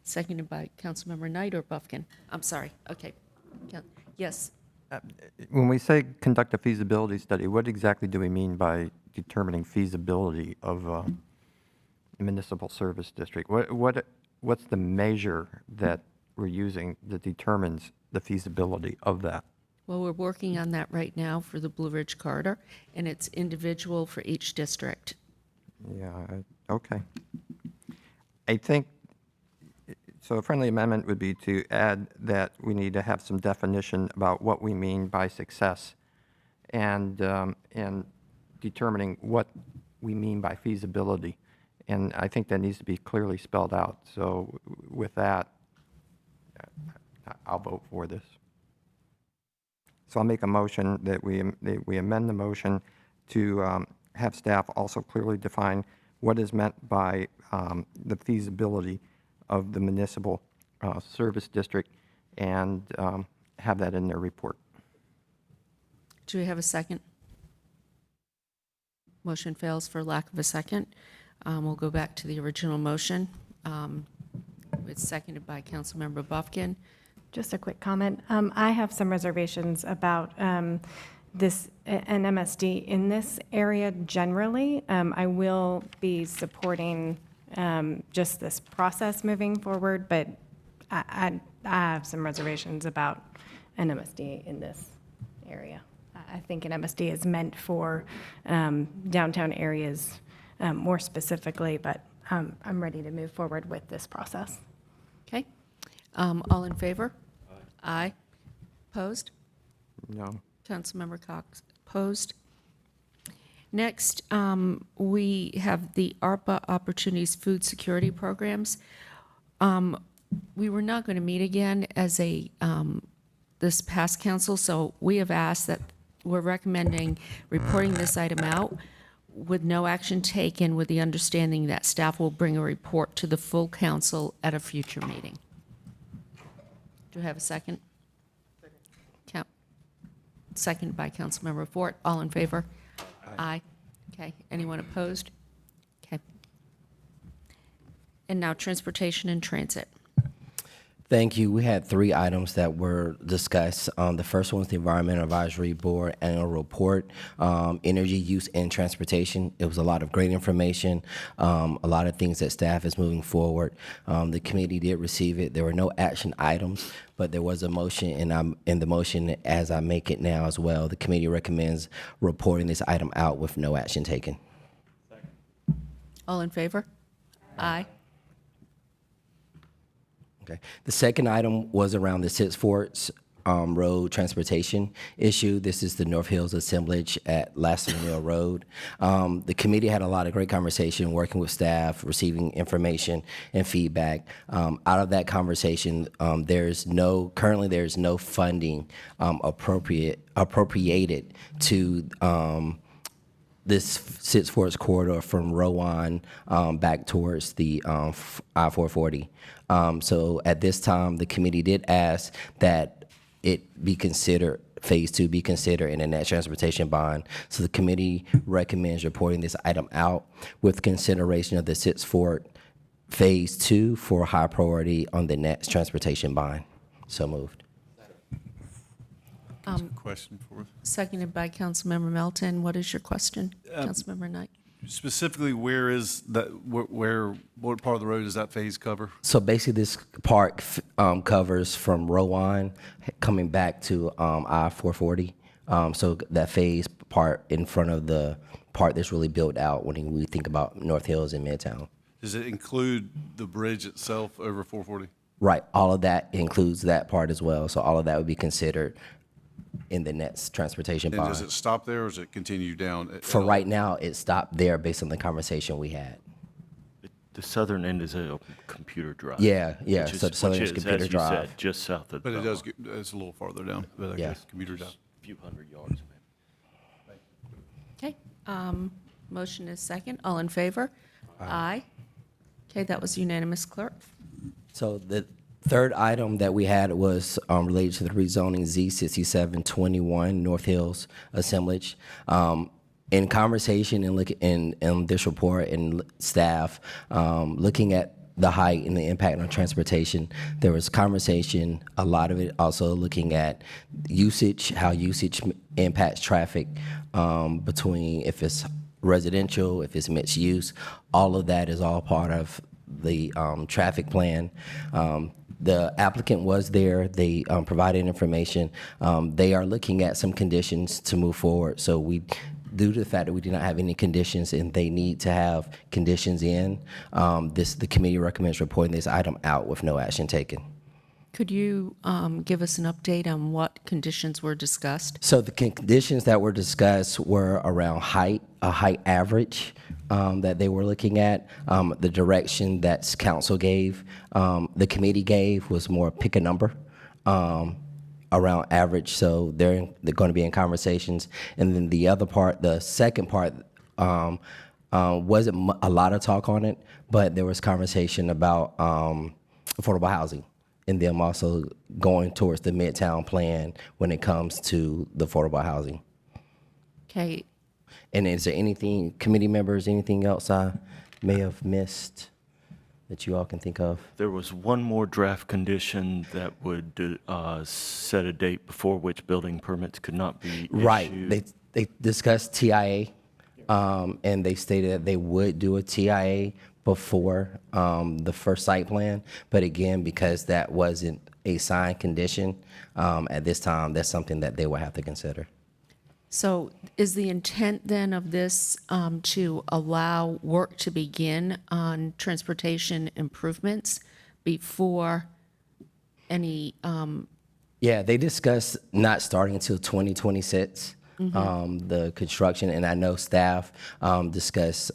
Seconded by Councilmember Knight or Buffkin? I'm sorry. Okay. Yes. When we say conduct a feasibility study, what exactly do we mean by determining feasibility of a municipal service district? What's the measure that we're using that determines the feasibility of that? Well, we're working on that right now for the Blue Ridge Corridor, and it's individual for each district. Yeah, okay. I think, so a friendly amendment would be to add that we need to have some definition about what we mean by success and determining what we mean by feasibility. And I think that needs to be clearly spelled out. So with that, I'll vote for this. So I'll make a motion that we amend the motion to have staff also clearly define what is meant by the feasibility of the municipal service district and have that in their report. Do we have a second? Motion fails for lack of a second. We'll go back to the original motion. It's seconded by Councilmember Buffkin. Just a quick comment. I have some reservations about this, an MSD in this area generally. I will be supporting just this process moving forward, but I have some reservations about an MSD in this area. I think an MSD is meant for downtown areas more specifically, but I'm ready to move forward with this process. Okay. All in favor? Aye. Opposed? No. Councilmember Cox, opposed. Next, we have the ARPA Opportunities Food Security Programs. We were not going to meet again as a this past council, so we have asked that we're recommending reporting this item out with no action taken, with the understanding that staff will bring a report to the full council at a future meeting. Do we have a second? Second by Councilmember Fort. All in favor? Aye. Okay. Anyone opposed? Okay. And now transportation and transit. Thank you. We had 3 items that were discussed. The first one was the Environmental Advisory Board Annual Report, Energy Use and Transportation. It was a lot of great information, a lot of things that staff is moving forward. The committee did receive it. There were no action items, but there was a motion, and I'm in the motion as I make it now as well. The committee recommends reporting this item out with no action taken. All in favor? Aye. Okay. The second item was around the Six Forks Road transportation issue. This is the North Hills assemblage at Lasseter Mill Road. The committee had a lot of great conversation, working with staff, receiving information and feedback. Out of that conversation, currently there's no funding appropriated to this Six Forks corridor from Rowan back towards the I-440. So at this time, the committee did ask that it be considered, Phase 2 be considered in the net transportation bond. So the committee recommends reporting this item out with consideration of the Six Forks Phase 2 for high priority on the net transportation bond. So moved. Question for us. Seconded by Councilmember Melton. What is your question, Councilmember Knight? Specifically, where is that? What part of the road does that phase cover? So basically, this part covers from Rowan coming back to I-440. So that phase part in front of the part that's really built out when we think about North Hills and Midtown. Does it include the bridge itself over 440? Right. All of that includes that part as well. So all of that would be considered in the next transportation And bond. does it stop there, or does it continue down? For right now, it stopped there based on the conversation we had. The southern end is a computer drive. Yeah, yeah. Which is, So the southern which is is, computer as you drive. said, just south of. But it does get, it's a little farther down. But I Yeah. guess commuter drive. A few hundred yards. Okay. Motion is second. All in favor? Aye. Okay, that was unanimous, clerk. So the third item that we had was related to the rezoning Z6721 North Hills assemblage. In conversation and in this report and staff, looking at the height and the impact on transportation, there was conversation, a lot of it also looking at usage, how usage impacts traffic between if it's residential, if it's mixed use. All of that is all part of the traffic plan. The applicant was there. They provided information. They are looking at some conditions to move forward. So due to the fact that we do not have any conditions and they need to have conditions in, the committee recommends reporting this item out with no action taken. Could you give us an update on what conditions were discussed? So the conditions that were discussed were around height, a height average that they were looking at. The direction that council gave, the committee gave was more pick a number around average. So they're going to be in conversations. And then the other part, the second part, wasn't a lot of talk on it, but there was conversation about affordable housing and them also going towards the Midtown plan when it comes to the affordable housing. Okay. And is there anything, committee members, anything else I may have missed that you all can think of? There was one more draft condition that would set a date before which building permits could not be issued. Right. They discussed TIA, and they stated that they would do a TIA before the first site plan. But again, because that wasn't a signed condition, at this time, that's something that they will have to consider. So is the intent then of this to allow work to begin on transportation improvements before any? Yeah, they discussed not starting until 2026, the construction, and I know staff discussed,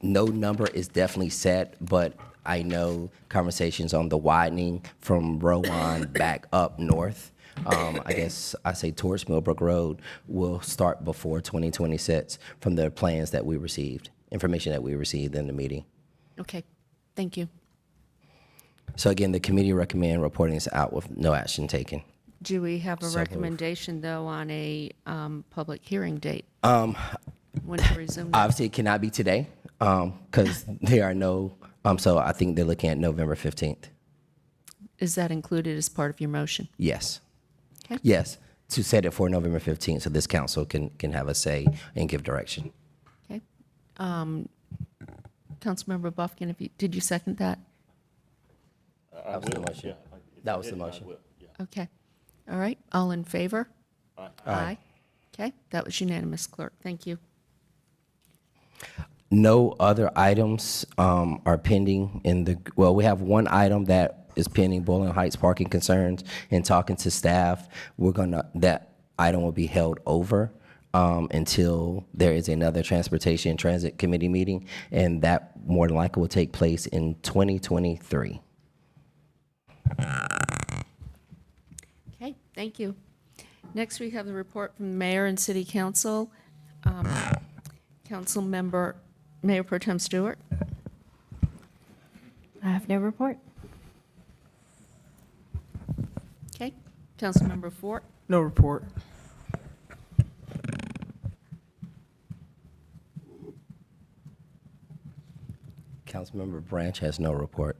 no number is definitely set, but I know conversations on the widening from Rowan back up north. I guess I say towards Millbrook Road will start before 2026 from the plans that we received, information that we received in the meeting. Okay, thank you. So again, the committee recommend reporting this out with no action taken. Do we have a So moved. recommendation, though, on a public hearing date? When to resume that? Obviously, it cannot be today because there are no, so I think they're looking at November 15th. Is that included as part of your motion? Yes. Okay. Yes, to set it for November 15th so this council can have a say and give direction. Okay. Councilmember Buffkin, did you second that? That was the motion. That was the motion. Okay. All right. All in favor? Aye. Aye. Okay. That was unanimous, clerk. Thank you. No other items are pending in the, well, we have one item that is pending, Bowling Heights parking concerns, and talking to staff. That item will be held over until there is another Transportation and Transit Committee meeting, and that more than likely will take place in 2023. Okay, thank you. Next, we have the report from the mayor and city council. Council member, Mayor Pro Tem Stewart. I have no report. Okay, Councilmember Fort. No report. Councilmember Branch has no report.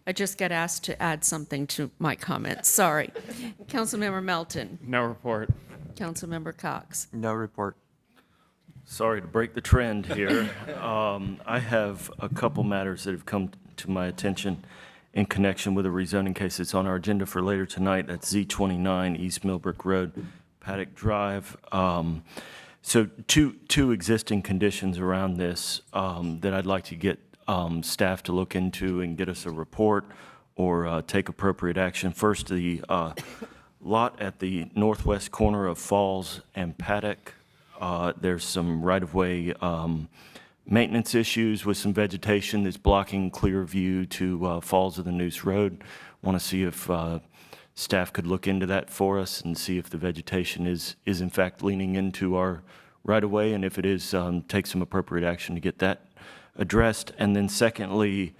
I just got asked to add something to my comments. Sorry. Councilmember Melton. No report. Councilmember Cox. No report. Sorry to break the trend here. I have a couple matters that have come to my attention in connection with a rezoning case that's on our agenda for later tonight. That's Z29 East Millbrook Road, Paddock Drive. So two existing conditions around this that I'd like to get staff to look into and get us a report or take appropriate action. First, the lot at the northwest corner of Falls and Paddock. There's some right-of-way maintenance issues with some vegetation that's blocking clear view to Falls of the Noose Road. Want to see if staff could look into that for us and see if the vegetation is in fact leaning into our right-of-way, and if it is, take some appropriate action to get that addressed. And then secondly,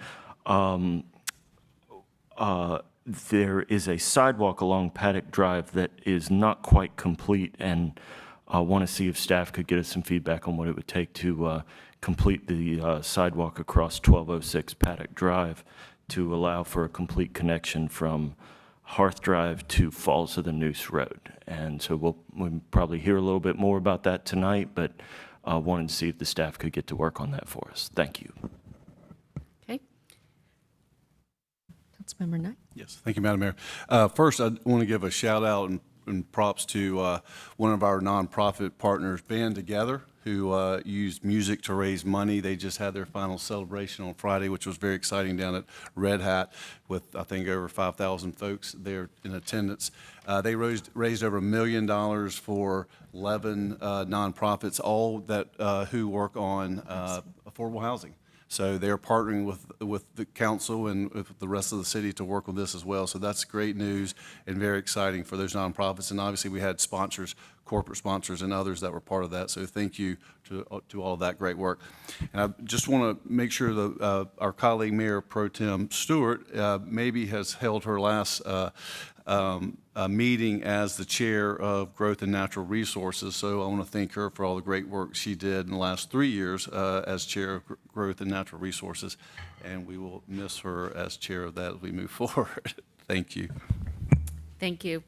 there is a sidewalk along Paddock Drive that is not quite complete, and I want to see if staff could get us some feedback on what it would take to complete the sidewalk across 1206 Paddock Drive to allow for a complete connection from Hearth Drive to Falls of the Noose Road. And so we'll probably hear a little bit more about that tonight, but wanted to see if the staff could get to work on that for us. Thank you. Okay. Councilmember Knight. Yes, thank you, Madam Mayor. First, I want to give a shout out and props to one of our nonprofit partners, Band Together. who used music to raise money. They just had their final celebration on Friday, which was very exciting down at Red Hat with, I think, over 5,000 folks there in attendance. They raised over $1 million for 11 nonprofits, all that who work on affordable housing. So they're partnering with the council and with the rest of the city to work on this as well. So that's great news and very exciting for those nonprofits. And obviously we had sponsors, corporate sponsors and others that were part of that. So thank you to all of that great work. And I just want to make sure that our colleague Mayor Pro Tem Stewart maybe has held her last meeting as the chair of Growth and Natural Resources. So I want to thank her for all the great work she did in the last 3 years as chair of Growth and Natural Resources. And we will miss her as chair of that as we move forward. Thank you. Thank you.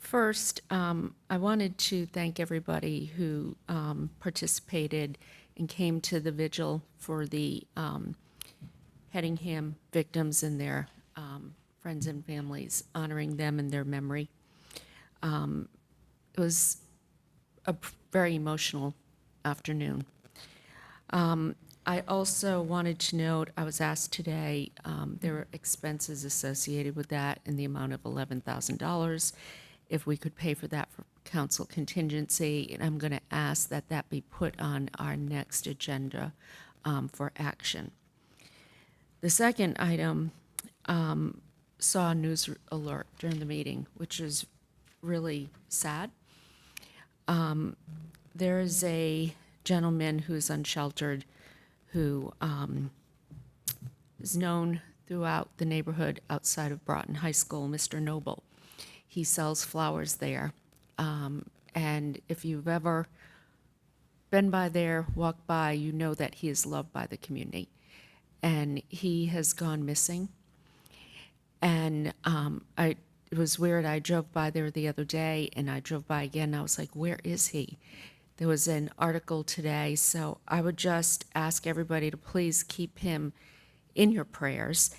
First, I wanted to thank everybody who participated and came to the vigil for the Hedingham victims and their friends and families, honoring them and their memory. It was a very emotional afternoon. I also wanted to note, I was asked today, there were expenses associated with that in the amount of $11,000. If we could pay for that for council contingency, and I'm going to ask that that be put on our next agenda for action. The second item saw a news alert during the meeting, which is really sad. There is a gentleman who's unsheltered who is known throughout the neighborhood outside of Broughton High School, Mr. Noble. He sells flowers there. And if you've ever been by there, walked by, you know that he is loved by the community. And he has gone missing. And it was weird. I drove by there the other day, and I drove by again, and I was like, where is he? There was an article today, so I would just ask everybody to please keep him in your prayers.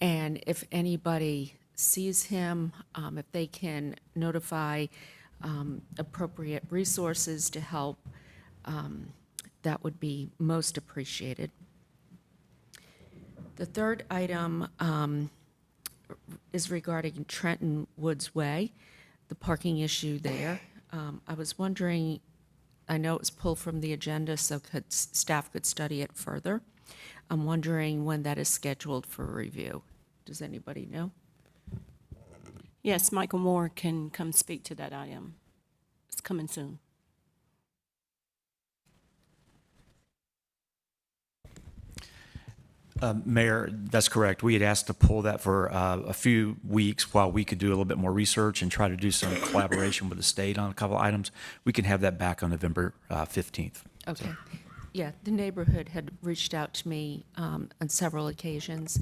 And if anybody sees him, if they can notify appropriate resources to help, that would be most appreciated. The third item is regarding Trenton Woods Way, the parking issue there. I was wondering, I know it was pulled from the agenda, so staff could study it further. I'm wondering when that is scheduled for review. Does anybody know? Yes, Michael Moore can come speak to that item. It's coming soon. Mayor, that's correct. We had asked to pull that for a few weeks while we could do a little bit more research and try to do some collaboration with the state on a couple of items. We can have that back on November 15th. Okay. Yeah, the neighborhood had reached out to me on several occasions,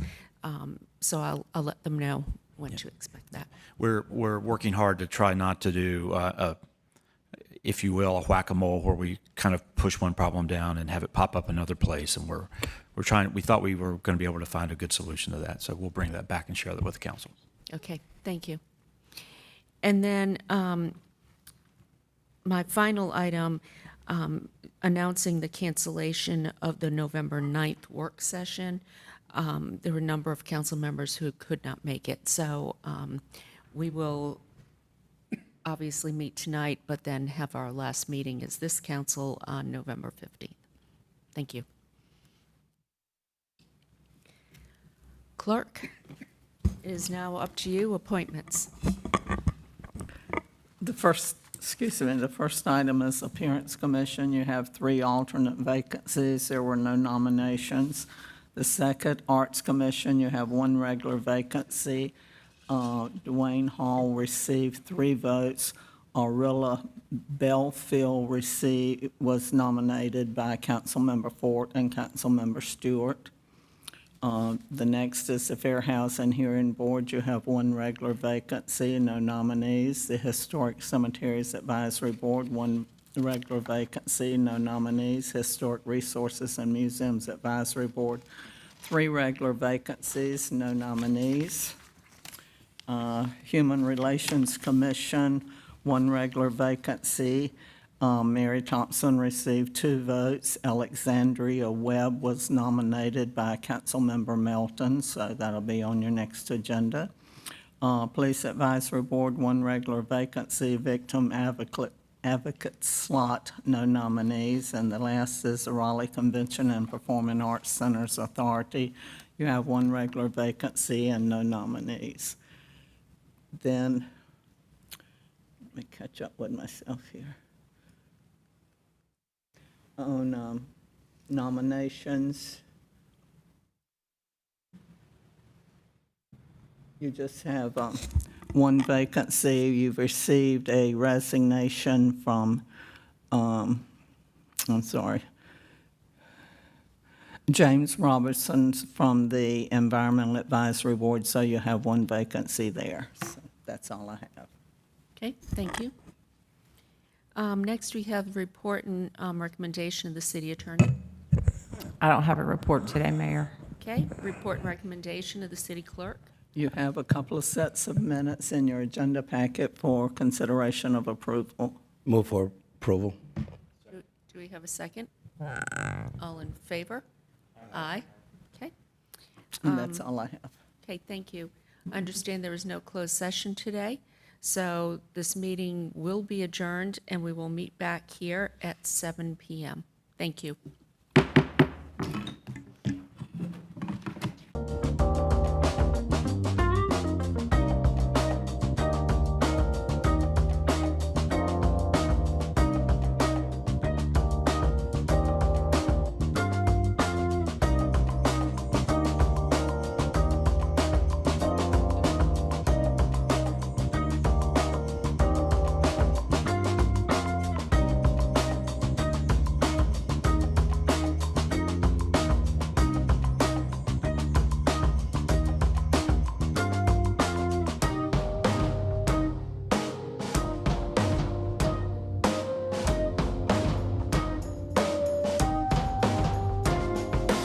so I'll let them know when to expect that. We're working hard to try not to do, if you will, a whack-a-mole where we kind of push one problem down and have it pop up another place. And we're trying. We thought we were going to be able to find a good solution to that, so we'll bring that back and share that with the council. Okay, thank you. And then my final item, announcing the cancellation of the November 9th work session. There were a number of council members who could not make it, so we will obviously meet tonight, but then have our last meeting as this council on November 15th. Thank you. Clerk, it is now up to you, appointments. The first item is Appearance Commission. You have 3 alternate vacancies. There were no nominations. The second, Arts Commission, you have 1 regular vacancy. Dwayne Hall received 3 votes. Aurilla Belfield was nominated by Councilmember Fort and Councilmember Stewart. The next is the Fair Housing Hearing Board. You have 1 regular vacancy, no nominees. The Historic Cemeteries Advisory Board, 1 regular vacancy, no nominees. Historic Resources and Museums Advisory Board, 3 regular vacancies, no nominees. Human Relations Commission, 1 regular vacancy. Mary Thompson received 2 votes. Alexandria Webb was nominated by Councilmember Melton, so that'll be on your next agenda. Police Advisory Board, 1 regular vacancy. Victim Advocate slot, no nominees. And the last is the Raleigh Convention and Performing Arts Centers Authority. You have 1 regular vacancy and no nominees. Then, let me catch up with myself here. On nominations, you just have 1 vacancy. You've received a resignation from, James Robertson from the Environmental Advisory Board, so you have 1 vacancy there. So that's all I have. Okay, thank you. Next, we have the report and recommendation of the city attorney. I don't have a report today, Mayor. Okay, report and recommendation of the city clerk. You have a couple of sets of minutes in your agenda packet for consideration of approval. Move for approval. Do we have a second? All in favor? Aye. Okay. And that's all I have. Okay, thank you. I understand there is no closed session today, so this meeting will be adjourned, and we will meet back here at 7 p.m. Thank you.